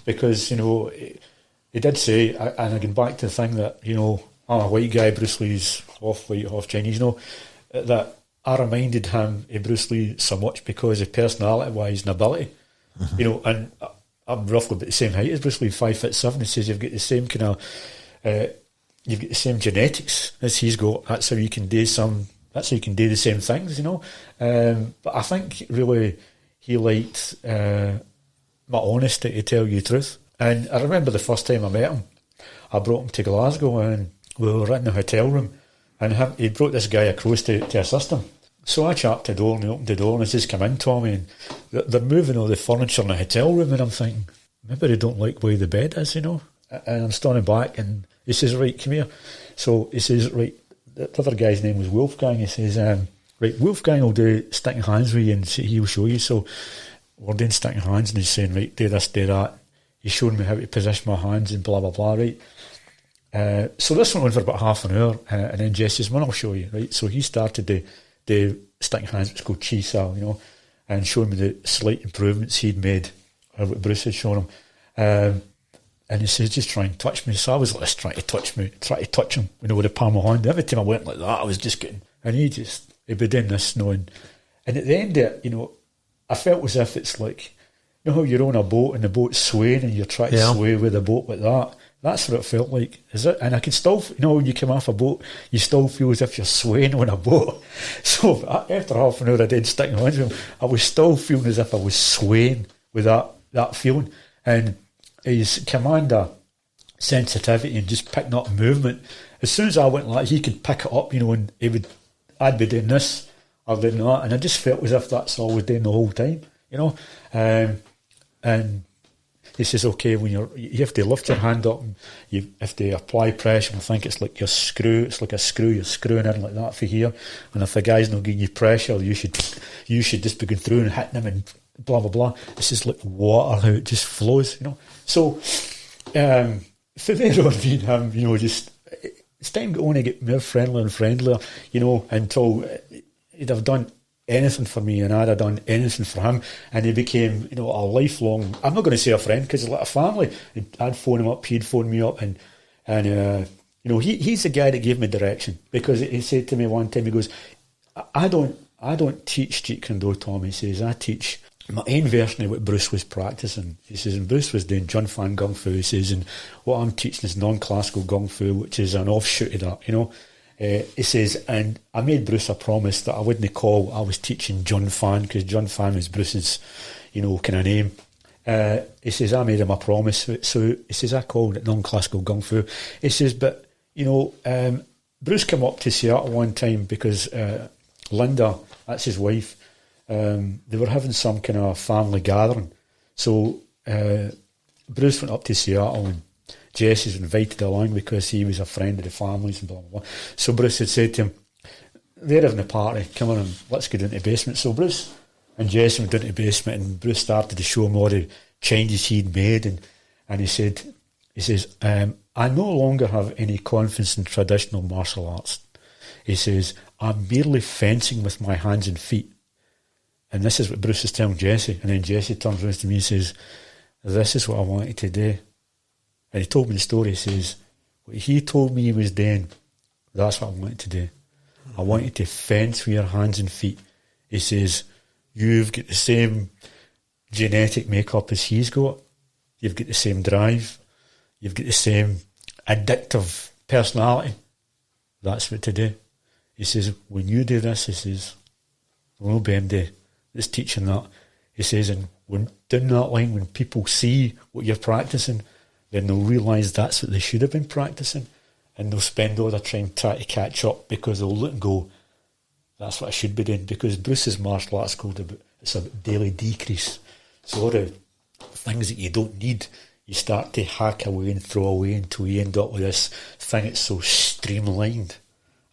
because, he did say, and again back to the thing that, I'm a white guy, Bruce Lee's half white, half Chinese, that I reminded him of Bruce Lee so much because of personality-wise and ability, and I'm roughly about the same height as Bruce Lee, 5'7". He says you've got the same kind of, you've got the same genetics as he's got. That's how you can do the same things, But I think really he liked my honesty, to tell you the truth. And I remember the first time I met him, I brought him to Glasgow, and we were in the hotel room, and he brought this guy across to assist him. So I chapped the door, and he opened the door, and he says, come in, Tommy. And they're moving all the furniture in the hotel room, and I'm thinking, maybe they don't like where the bed is, And I'm standing back, and he says, right, come here. So he says, right, the other guy's name was Wolfgang. He says, right, Wolfgang will do sticking hands with you, and he'll show you. So we're doing sticking hands, and he's saying, right, do this, do that. He's showing me how to position my hands and blah, blah, blah, right? So this went on for about half an hour, and then Jess says, well, I'll show you, right? So he started the sticking hands, it's called Chi Sao, and showing me the slight improvements he'd made, or what Bruce had shown him. And he says, just try and touch me. So I was like, trying to touch him, with the palm of my hand. Every time I went like that, I was just getting, and he'd be doing this, and at the end of it, I felt as if it's like, how you're on a boat and the boat's swaying and you're trying to sway with the boat like that. That's what it felt like. Is it? And I can still, when you come off a boat, you still feel as if you're swaying on a boat. So after half an hour I did sticking hands with him, I was still feeling as if I was swaying with that feeling. And his commander sensitivity and just picking up movement, as soon as I went like that, he could pick it up, and I'd be doing this, or did not, and I just felt as if that's all I was doing the whole time, you know. And he says, okay, when you have to lift your hand up and you have to apply pressure. I think it's like your screw. It's like a screw. You're screwing in like that for here. And if the guy's not giving you pressure, you should just be going through and hitting him and blah blah blah. It's just like water, how it just flows, you know. So for there on me and him, you know, just it's time to only get more friendlier and friendlier, you know, until he'd have done anything for me and I'd have done anything for him, and he became, you know, a lifelong, I'm not going to say a friend because it's like a family. I'd phone him up, he'd phone me up, and you know, he's the guy that gave me direction, because he said to me one time, he goes, I don't teach Jeet Kune Do, Tommy. He says, I teach my own version of what Bruce was practicing. He says, and Bruce was doing Jun Fan Gung Fu. He says, and what I'm teaching is non-classical Gung Fu, which is an offshoot of that, you know. He says, and I made Bruce a promise that I wouldn't call I was teaching Jun Fan, because Jun Fan was Bruce's, you know, kind of name. He says, I made him a promise. So he says, I called it non-classical Gung Fu. He says, but, you know, Bruce came up to Seattle one time because Linda, that's his wife, they were having some kind of family gathering. So Bruce went up to Seattle, and Jesse's invited along because he was a friend of the families and blah, blah, blah. So Bruce had said to him, they're having a party, come on, let's go down to the basement. So Bruce and Jesse went down to the basement, and Bruce started to show him all the changes he'd made, and he says, I no longer have any confidence in traditional martial arts. He says, I'm merely fencing with my hands and feet. And this is what Bruce is telling Jesse. And then Jesse turns around to me and says, this is what I want you to do. And he told me the story. He says, what he told me he was doing, that's what I wanted to do. I want you to fence with your hands and feet. He says, you've got the same genetic makeup as he's got. You've got the same drive. You've got the same addictive personality. That's what to do. He says, when you do this, he says, there will be anybody that's teaching that. He says, and when down that line, when people see what you're practicing, then they'll realise that's what they should have been practicing, and they'll spend all their time trying to catch up, because they'll look and go, that's what I should be doing, because Bruce's martial arts called it's a daily decrease. So all the things that you don't need, you start to hack away and throw away until you end up with this thing that's so streamlined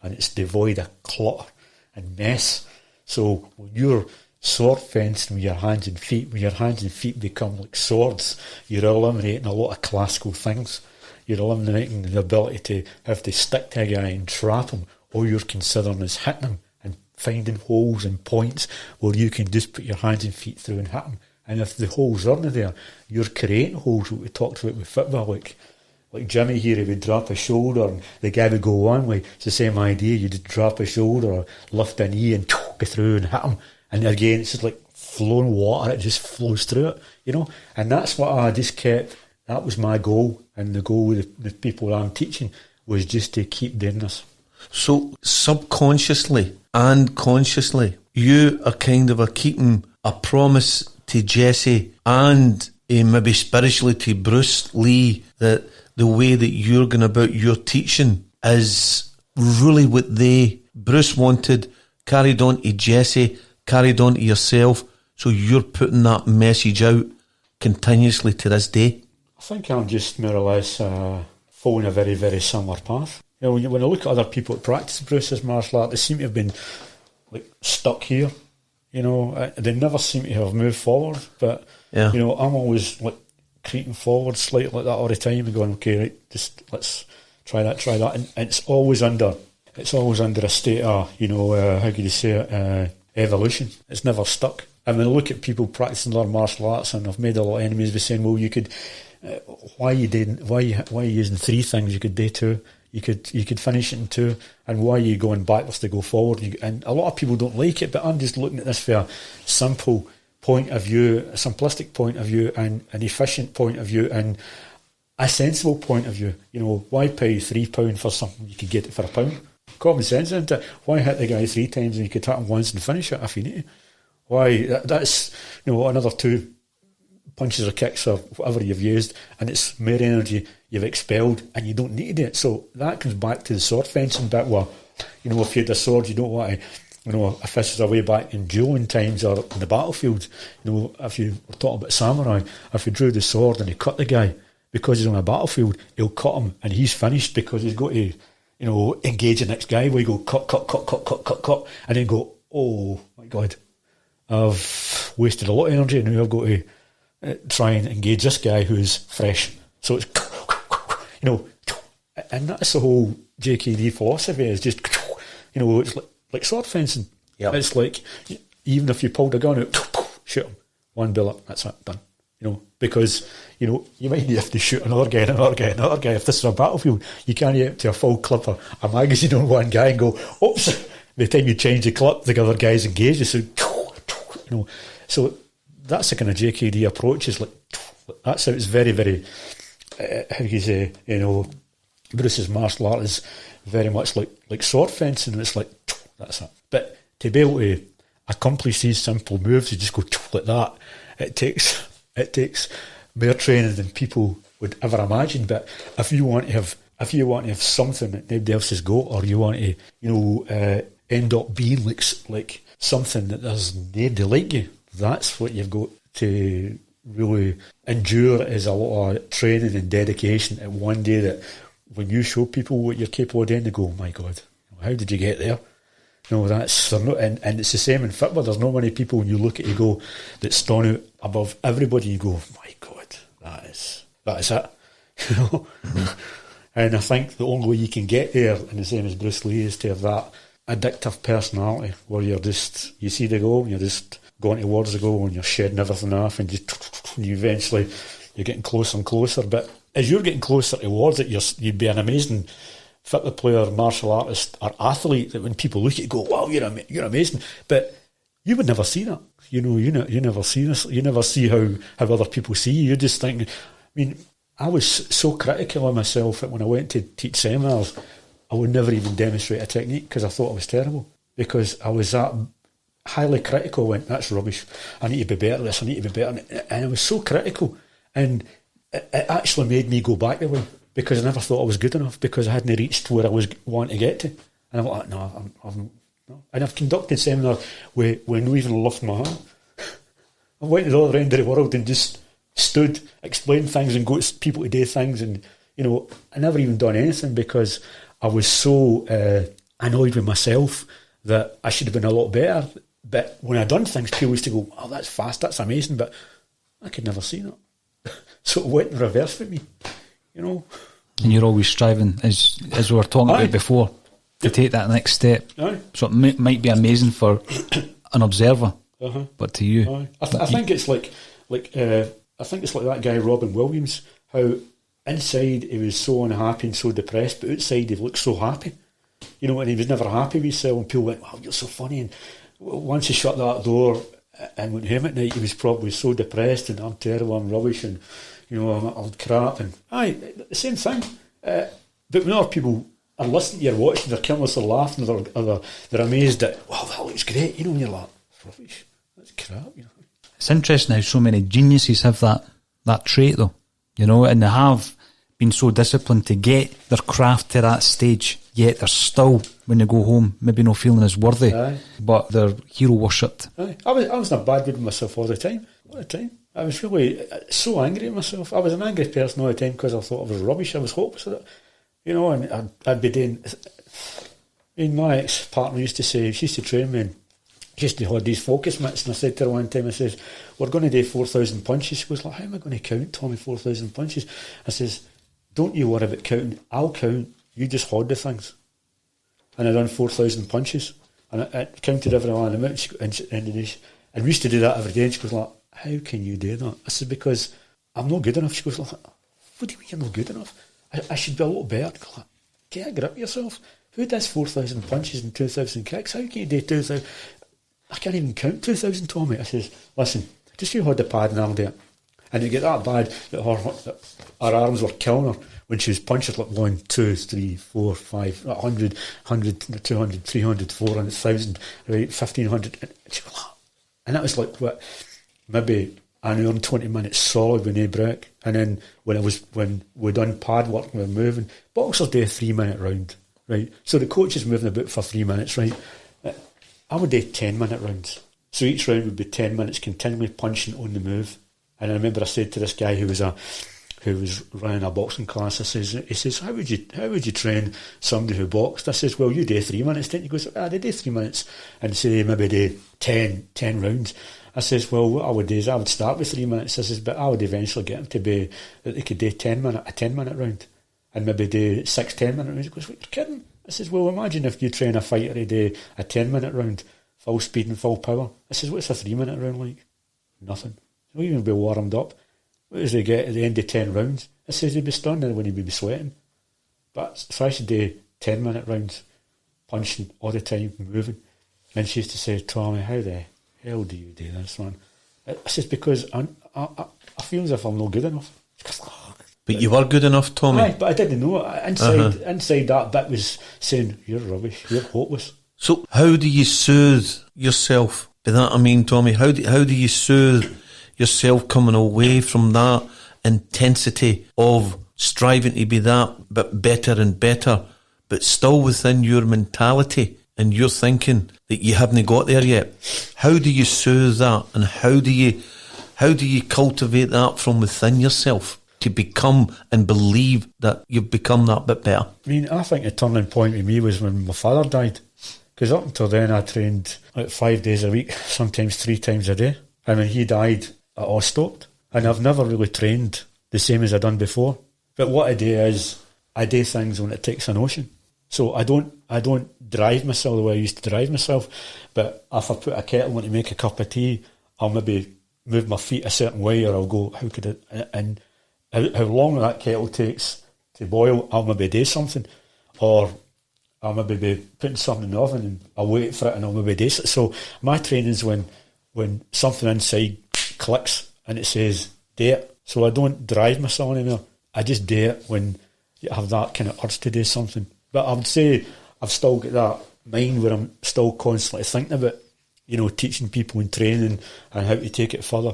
and it's devoid of clutter and mess. So when you're sword fencing with your hands and feet, when your hands and feet become like swords, you're eliminating a lot of classical things. You're eliminating the ability to have to stick to a guy and trap him. All you're considering is hitting him and finding holes and points where you can just put your hands and feet through and hit him. And if the holes aren't there, you're creating holes, what we talked about with football, like Jimmy here, he would drop a shoulder and the guy would go one way. It's the same idea. You just drop a shoulder or lift a knee and go through and hit him. And again, it's just like flowing water. It just flows through it, you know. And that's what I just kept. That was my goal. And the goal with the people I'm teaching was just to keep doing this. So subconsciously and consciously, you are kind of keeping a promise to Jesse and maybe spiritually to Bruce Lee, that the way that you're going about your teaching is really what Bruce wanted, carried on to Jesse, carried on to yourself, so you're putting that message out continuously to this day? I think I'm just more or less following a very, very similar path. You know, when I look at other people that practice Bruce's martial art, they seem to have been like stuck here. You know, they never seem to have moved forward. But yeah. You know, I'm always like creeping forward slightly like that all the time and going, okay, right, just let's try that, and it's always under a state of, you know, how could you say it, evolution. It's never stuck. I mean, I look at people practicing their martial arts, and I've made a lot of enemies by saying, well, you could, why are you using three things? You could do two. You could finish it in two, and why are you going backwards to go forward? And a lot of people don't like it, but I'm just looking at this for a simple point of view, a simplistic point of view, and an efficient point of view, and a sensible point of view. You know, why pay £3 for something you could get it for £1? Common sense, isn't it? Why hit the guy 3 times and you could hit him once and finish it if you need to? Why? That's, you know, another 2 punches or kicks or whatever you've used, and it's more energy you've expelled, and you don't need to do it. So that comes back to the sword fencing bit where, you know, if you had a sword, you don't want to, You know, if this is a way back in dueling times or in the battlefield, you know, if you were talking about samurai, if he drew the sword and he cut the guy, because he's on a battlefield, he'll cut him and he's finished because he's got to, you know, engage the next guy where you go cut, and then go, oh my God, I've wasted a lot of energy and now I've got to try and engage this guy who's fresh. So it's, you know, and that's the whole JKD philosophy, is just, you know, it's like sword fencing. Yep. It's like, even if you pulled a gun out, shoot him, one bullet, that's it, done. You know, because, you know, you might have to shoot another guy. If this is a battlefield, you can't get to a full clip of a magazine on one guy and go, oops, by the time you change the clip, the other guy's engaged. So, you know, so that's the kind of JKD approach, is like, that's how it's very, very, how you say, you know, Bruce's martial art is very much like sword fencing, and it's like, that's it. But to be able to accomplish these simple moves, you just go like that, it takes more training than people would ever imagine. But if you want to have something that nobody else has got, or you want to, you know, end up being like something that there's nobody like you, that's what you've got to really endure, is a lot of training and dedication. And one day that when you show people what you're capable of doing, they go, oh my God, how did you get there? No, that's not, and it's the same in football. There's not many people when you look at it, you go, that stand out above everybody. You go, my God, that is it. You know, and I think the only way you can get there, and the same as Bruce Lee, is to have that addictive personality where you see the goal, and you're just going towards the goal, and you're shedding everything off, and eventually you're getting closer and closer. But as you're getting closer towards it, you'd be an amazing football player, martial artist, or athlete that when people look at you, go, wow, you're amazing. But you would never see that. You know, you never see this. You never see how other people see you. You just think, I mean, I was so critical of myself that when I went to teach seminars, I would never even demonstrate a technique because I thought I was terrible. Because I was that highly critical. I went, that's rubbish. I need to be better at this. I need to be better. And I was so critical. And it actually made me go back the way, because I never thought I was good enough, because I hadn't reached where I was wanting to get to. And I thought, no. And I've conducted seminars where no even lift my hand. I went to the other end of the world and just stood, explained things and got people to do things. And, you know, I never even done anything because I was so annoyed with myself that I should have been a lot better. But when I done things, people used to go, oh, that's fast, that's amazing. But I could never see that. So it went in reverse for me, you know. And you're always striving, as we were talking about before, to take that next step. Aye. So it might be amazing for an observer, but to you, I think it's like I think it's like that guy Robin Williams. How inside he was so unhappy and so depressed, but outside he looked so happy. You know, and he was never happy with himself. And people went, "Wow, you're so funny." And once he shut that door and went home at night, he was probably so depressed and I'm terrible, I'm rubbish, and you know, I'm old crap. And the same thing. But when other people are listening, you're watching, they're careless, they're laughing, they're amazed at, wow, that looks great. You know, and you're like, rubbish, that's crap. You know. It's interesting how so many geniuses have that trait, though. You know, and they have been so disciplined to get their craft to that stage, yet they're still, when they go home, maybe not feeling as worthy, but they're hero worshipped. I was in a bad mood with myself all the time. I was really so angry at myself. I was an angry person all the time because I thought I was rubbish. I was hopeless at it. You know, and I'd be doing... I mean, my ex-partner used to say, she used to train me, and she used to hold these focus mitts, and I said to her one time, I says, we're going to do 4,000 punches. She goes, like, how am I going to count, Tommy, 4,000 punches? I says, don't you worry about counting. I'll count. You just hold the things. And I done 4,000 punches. And I counted every one of them out. And we used to do that every day. And she goes like, how can you do that? I said, because I'm not good enough. She goes like, what do you mean you're not good enough? I should be a lot better. I go like, get a grip of yourself. Who does 4,000 punches and 2,000 kicks? How can you do 2,000? I can't even count 2,000, Tommy. I says, listen, just you hold the pad and I'll do it. And it get that bad that her arms were killing her when she was punching like 1, 2, 3, 4, 5, 100, 200, 300, 400, 1,000, right, 1,500. And that was like, what, maybe an hour and 20 minutes solid when they break. And then when we done pad work and we were moving, boxers do a 3-minute round, right? So the coach is moving about for 3 minutes, right? I would do 10-minute rounds. So each round would be 10 minutes continually punching on the move. And I remember I said to this guy who was running a boxing class, he says, how would you train somebody who boxed? I says, well, you do 3 minutes, didn't you? He goes, they do 3 minutes, and say maybe do 10 rounds. I says, well, what I would do is I would start with 3 minutes. I says, but I would eventually get them to be that they could do a 10-minute round, and maybe do 6 10-minute rounds. He goes, what, you're kidding? I says, well, imagine if you train a fighter to do a 10-minute round, full speed and full power. I says, what's a 3-minute round like? Nothing. He'll even be warmed up. What does he get at the end of 10 rounds? I says he'd be stunned when he'd be sweating. But if I should do 10-minute rounds, punching all the time, moving, and she used to say, Tommy, how the hell do you do this, man? I says, because I feel as if I'm not good enough. But you were good enough, Tommy. Aye, but I didn't know. Inside that bit was saying, you're rubbish, you're hopeless. So how do you soothe yourself? By that I mean, Tommy, how do you soothe yourself coming away from that intensity of striving to be that but better and better, but still within your mentality and your thinking that you haven't got there yet? How do you soothe that, and how do you cultivate that from within yourself to become and believe that you've become that bit better? I mean, I think the turning point with me was when my father died, because up until then I trained like 5 days a week, sometimes 3 times a day, and when he died it all stopped, and I've never really trained the same as I done before. But what I do is I do things when it takes a notion. So I don't drive myself the way I used to drive myself, but if I put a kettle on to make a cup of tea, I'll maybe move my feet a certain way, or I'll go, how could it, and how long that kettle takes to boil, I'll maybe do something, or I'll maybe be putting something in the oven and I'll wait for it and I'll maybe do it. So my training is when something inside clicks and it says do it. So I don't drive myself anymore. I just do it when you have that kind of urge to do something. But I would say I've still got that mind where I'm still constantly thinking about, teaching people and training and how to take it further,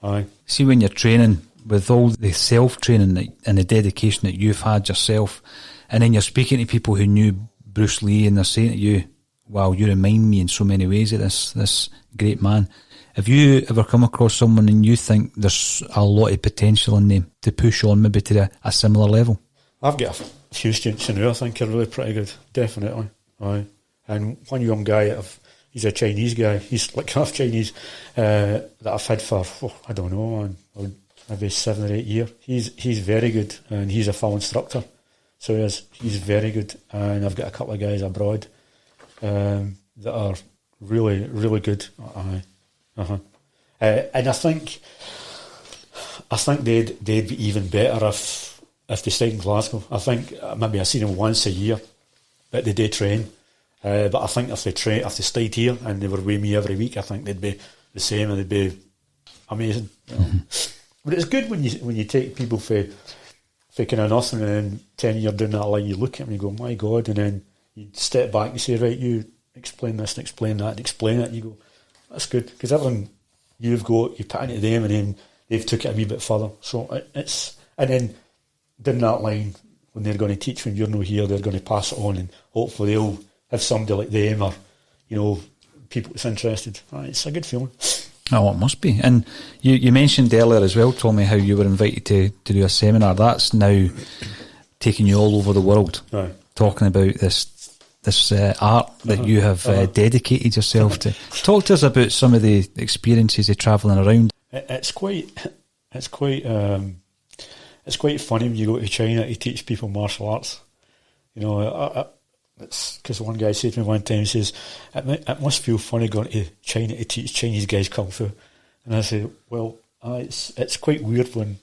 Aye. See, when you're training, with all the self-training and the dedication that you've had yourself, and then you're speaking to people who knew Bruce Lee and they're saying to you, wow, you remind me in so many ways of this great man. Have you ever come across someone and you think there's a lot of potential in them to push on maybe to a similar level? I've got a few students in who I think are really pretty good, definitely. Aye. And one young guy, he's a Chinese guy, he's like half Chinese, that I've had for, I don't know, maybe 7 or 8 years. He's very good, and he's a full instructor. So he's very good. And I've got a couple of guys abroad that are really, really good. Aye. And I think they'd be even better if they stayed in Glasgow. I think maybe I see them once a year, but they do train. But I think if they stayed here and they were with me every week, I think they'd be the same and they'd be amazing. Mm-hmm. But it's good when you take people for kind of nothing, and then 10 years down that line you look at them and you go, my God, and then you step back and say, right, you explain this and explain that and explain it, and you go, that's good, because everything you've got, you put into them, and then they've took it a wee bit further. So and then down that line, when they're going to teach when you're not here, they're going to pass it on, and hopefully they'll have somebody like them, or people that's interested. It's a good feeling. Oh, it must be. And you mentioned earlier as well, Tommy, how you were invited to do a seminar. That's now taking you all over the world, right, talking about this art that you have dedicated yourself to. Talk to us about some of the experiences of travelling around. It's quite funny when you go to China to teach people martial arts. It's because one guy said to me one time, he says, it must feel funny going to China to teach Chinese guys kung fu. And I say, well, it's quite weird when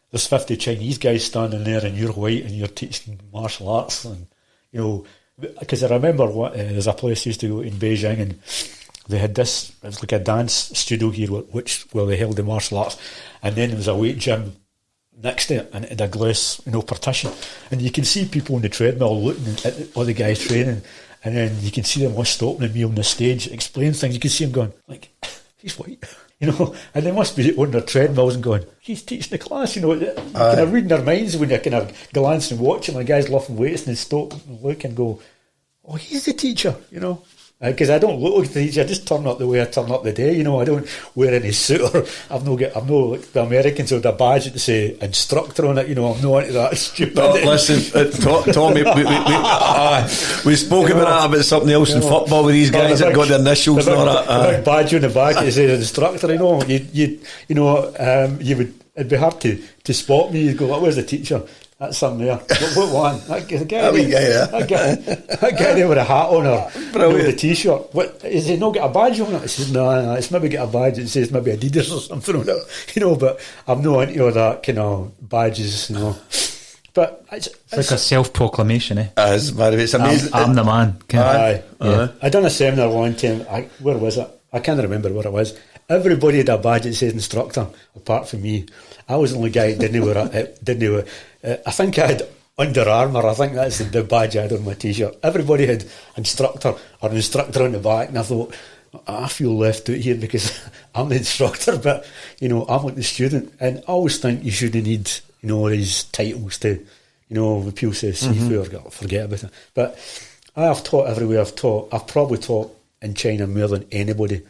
there's 50 Chinese guys standing there and you're white and you're teaching martial arts. And because I remember there's a place I used to go in Beijing, and they had this, it was like a dance studio here where they held the martial arts, and then there was a weight gym next to it, and it had a glass, partition, and you can see people on the treadmill looking at all the guys training, and then you can see them all stopping me on the stage, explaining things. You can see them going, like, he's white, and they must be on their treadmills and going, he's teaching the class, kind of reading their minds when you kind of glance and watch him, and the guys lifting weights, and they stop and look and go, oh, he's the teacher, Because I don't look like the teacher. I just turn up the way I turn up the day. You know, I don't wear any suit or I've no like the Americans with a badge that say instructor on it. You know, I'm not into that stupid. No, listen, Tommy, we spoke about something else in football with these guys that got the initials and all that. The big badge on the back that says instructor. You know, it'd be hard to spot me. You'd go, "Where's the teacher?" That's something there. What one? That guy there with a hat on or with a t-shirt. What is he not got a badge on it? He says, no, it's maybe got a badge. It says maybe Adidas or something on it. You know, but I'm not into all that kind of badges, you know. But it's like a self-proclamation, eh? It's amazing. I'm the man. I done a seminar one time. Where was it? I can't remember where it was. Everybody had a badge that says instructor, apart from me. I was the only guy that didn't wear it. I think I had Under Armour. I think that's the badge I had on my t-shirt. Everybody had instructor or an instructor on the back, and I thought, I feel left out here because I'm the instructor, but you know, I'm like the student. And I always think you shouldn't need, you know, these titles to, you know, when people say Sifu, forget about it. But I have taught everywhere. I've probably taught in China more than anybody.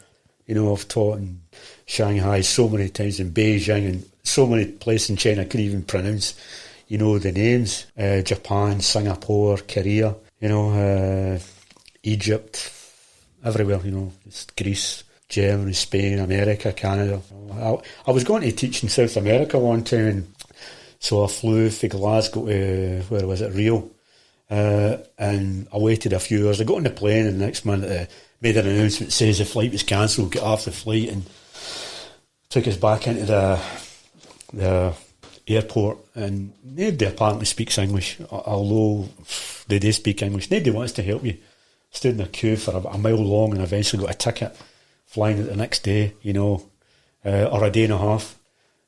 You know, I've taught in Shanghai so many times, in Beijing, and so many places in China I couldn't even pronounce, you know, the names. Japan, Singapore, Korea, you know, Egypt, everywhere, you know, Greece, Germany, Spain, America, Canada. I was going to teach in South America one time, and so I flew from Glasgow to, where was it, Rio, and I waited a few hours. I got on the plane, and the next minute made an announcement, says the flight was cancelled, got off the flight, and took us back into the airport, and nobody apparently speaks English, although they do speak English. Nobody wants to help you. Stood in a queue for a mile long and eventually got a ticket flying it the next day, you know, or a day and a half.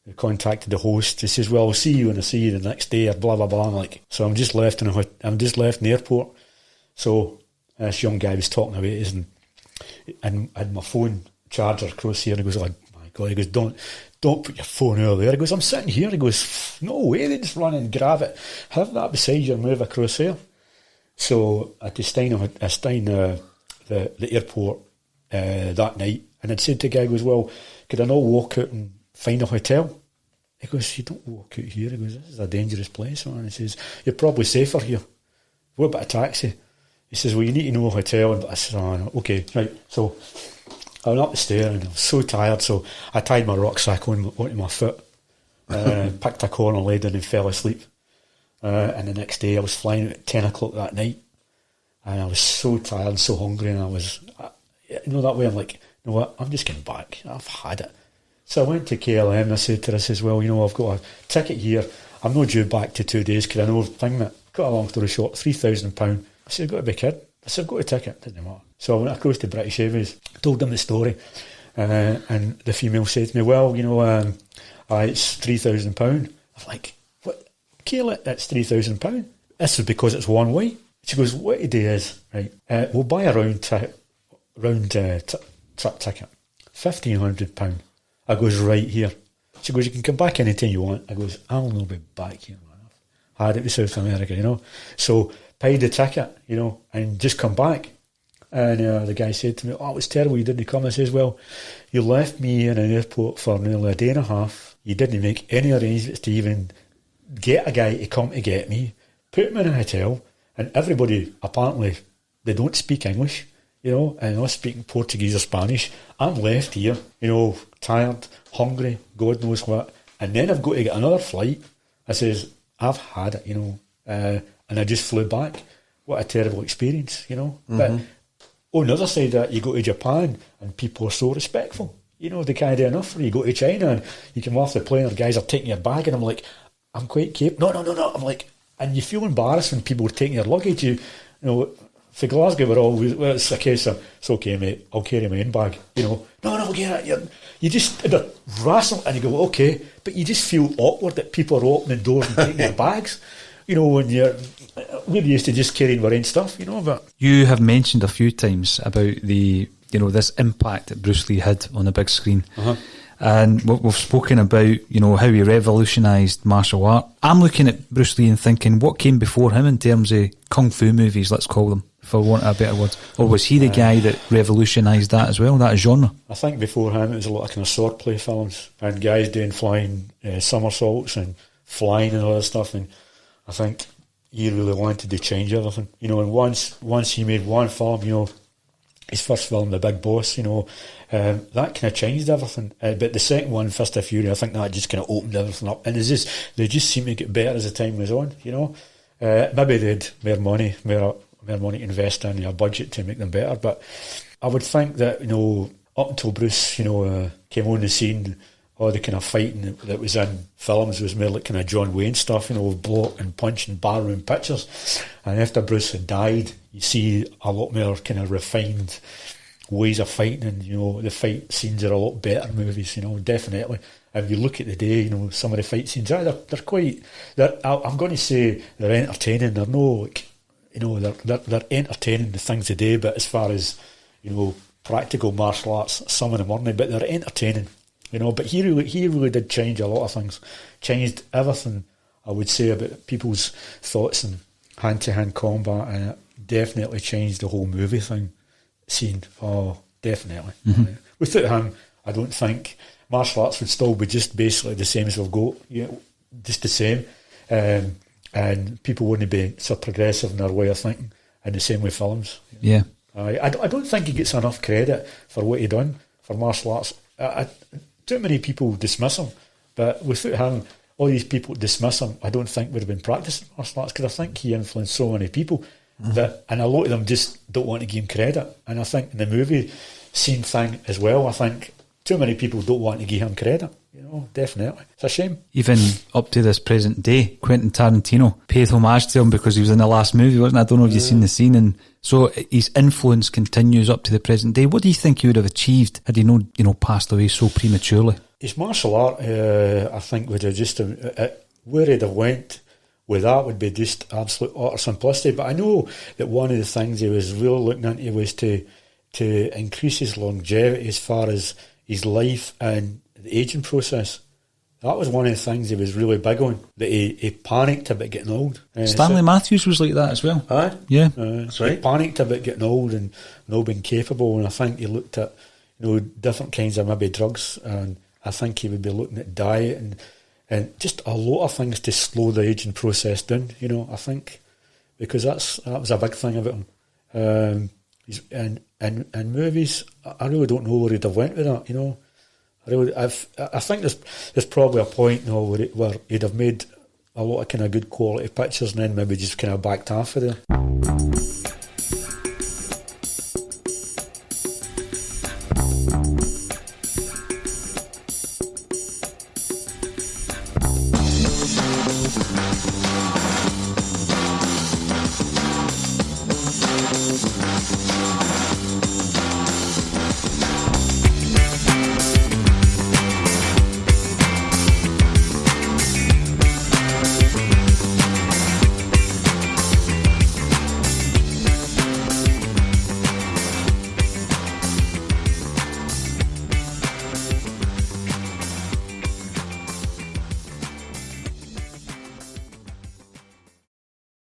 I contacted the host. He says, well, I'll see you when I see you the next day, or blah, blah, blah. I'm like, so I'm just left in the airport. So this young guy was talking about it, and I had my phone charger across here, and he goes, oh my God, he goes, don't put your phone over there. He goes, I'm sitting here. He goes, no way, they just run and grab it. Have that beside you and move across there. So I had to stay in the airport that night, and I'd said to the guy, goes, well, could I not walk out and find a hotel? He goes, you don't walk out here. He goes, this is a dangerous place. And he says, you're probably safer here. What about a taxi? He says, well, you need to know a hotel. And I said, oh, no. Okay, right. So I went up the stair, and I was so tired, so I tied my rucksack onto my foot, picked a corner, laid down and fell asleep. And the next day I was flying out at 10 o'clock that night, and I was so tired and so hungry, and I was, you know, that way I'm like, you know what, I'm just getting back, I've had it. So I went to KLM, and I said to her, I says, well, you know, I've got a ticket here, I'm not due back to 2 days, because I know thing that, cut a long story short, £3,000. I said, I've got to be kidding. I said, I've got a ticket, didn't matter. So I went across to British Airways, told them the story, and the female said to me, well, you know, it's £3,000. I'm like, what? Kayla, that's £3,000. This is because it's one way. She goes, what you do is, right, we'll buy a round trip ticket, £1,500. I goes, right here. She goes, you can come back anytime you want. I goes, I'll not be back here, man. I've had it with South America, you know. So paid the ticket, you know, and just come back. And the guy said to me, oh, it was terrible, you didn't come. I says, well, you left me in an airport for nearly a day and a half. You didn't make any arrangements to even get a guy to come to get me, put me in a hotel, and everybody, apparently, they don't speak English, you know, and I'm not speaking Portuguese or Spanish. I'm left here, you know, tired, hungry, God knows what, and then I've got to get another flight. I says, I've had it, you know, and I just flew back. What a terrible experience, you know. Mm-hmm. But on the other side of that, you go to Japan and people are so respectful. You know, they can't do enough for you. You go to China and you come off the plane and the guys are taking your bag, and I'm like, I'm quite capable. No. I'm like, and you feel embarrassed when people are taking your luggage. You know, for Glasgow, we're always, well, it's a case of, it's okay, mate, I'll carry my own bag. You know, no, get it. You just wrestle and you go, okay, but you just feel awkward that people are opening doors and taking your bags. You know, when we're used to just carrying our own stuff, you know. But you have mentioned a few times about this impact that Bruce Lee had on the big screen. Uh-huh. And we've spoken about, you know, how he revolutionised martial art. I'm looking at Bruce Lee and thinking, what came before him in terms of kung fu movies, let's call them, for want of a better word. Or was he the guy that revolutionised that as well, that genre? I think before him it was a lot of kind of swordplay films and guys doing flying somersaults and flying and all that stuff, and I think he really wanted to change everything, you know. And once he made one film, you know, his first film, The Big Boss, you know, that kind of changed everything. But the second one, Fist of Fury, I think that just kind of opened everything up, and they just seem to get better as the time goes on, you know. Maybe they had more money to invest in a budget to make them better, but I would think that, you know, up until Bruce, you know, came on the scene, all the kind of fighting that was in films was more like kind of John Wayne stuff, you know, blow and punch and barroom pictures. And after Bruce had died, you see a lot more kind of refined ways of fighting, and, you know, the fight scenes are a lot better in movies, you know, definitely. If you look at the day, you know, some of the fight scenes, they're quite, I'm going to say they're entertaining. They're no, like, you know, they're entertaining, the things today, but as far as, you know, practical martial arts, some of them aren't, but they're entertaining. You know, but he really did change a lot of things. Changed everything, I would say, about people's thoughts and hand-to-hand combat, and it definitely changed the whole movie scene. Oh, definitely. Mm-hmm. Without him, I don't think martial arts would still be just basically the same as we've got, you know, just the same. And people wouldn't be so progressive in their way of thinking, in the same way films. Yeah. I don't think he gets enough credit for what he done for martial arts. Too many people dismiss him, but without him, all these people dismiss him, I don't think would have been practicing martial arts, because I think he influenced so many people that, and a lot of them just don't want to give him credit. And I think in the movie scene thing as well, I think too many people don't want to give him credit. You know, definitely. It's a shame. Even up to this present day, Quentin Tarantino paid homage to him because he was in the last movie, wasn't it? I don't know if you've seen the scene, and so his influence continues up to the present day. What do you think he would have achieved had he not, you know, passed away so prematurely? His martial art, I think, would have just where he'd have went with that would be just absolute utter simplicity. But I know that one of the things he was really looking into was to increase his longevity as far as his life and the aging process. That was one of the things he was really big on, that he panicked about getting old. Stanley Matthews was like that as well. Aye. Yeah. That's right. He panicked about getting old and not being capable, and I think he looked at, you know, different kinds of maybe drugs, and I think he would be looking at diet and just a lot of things to slow the aging process down, you know, I think, because that was a big thing about him. And movies, I really don't know where he'd have went with that, you know. I think there's probably a point, you know, where he'd have made a lot of kind of good quality pictures and then maybe just kind of backed half of them.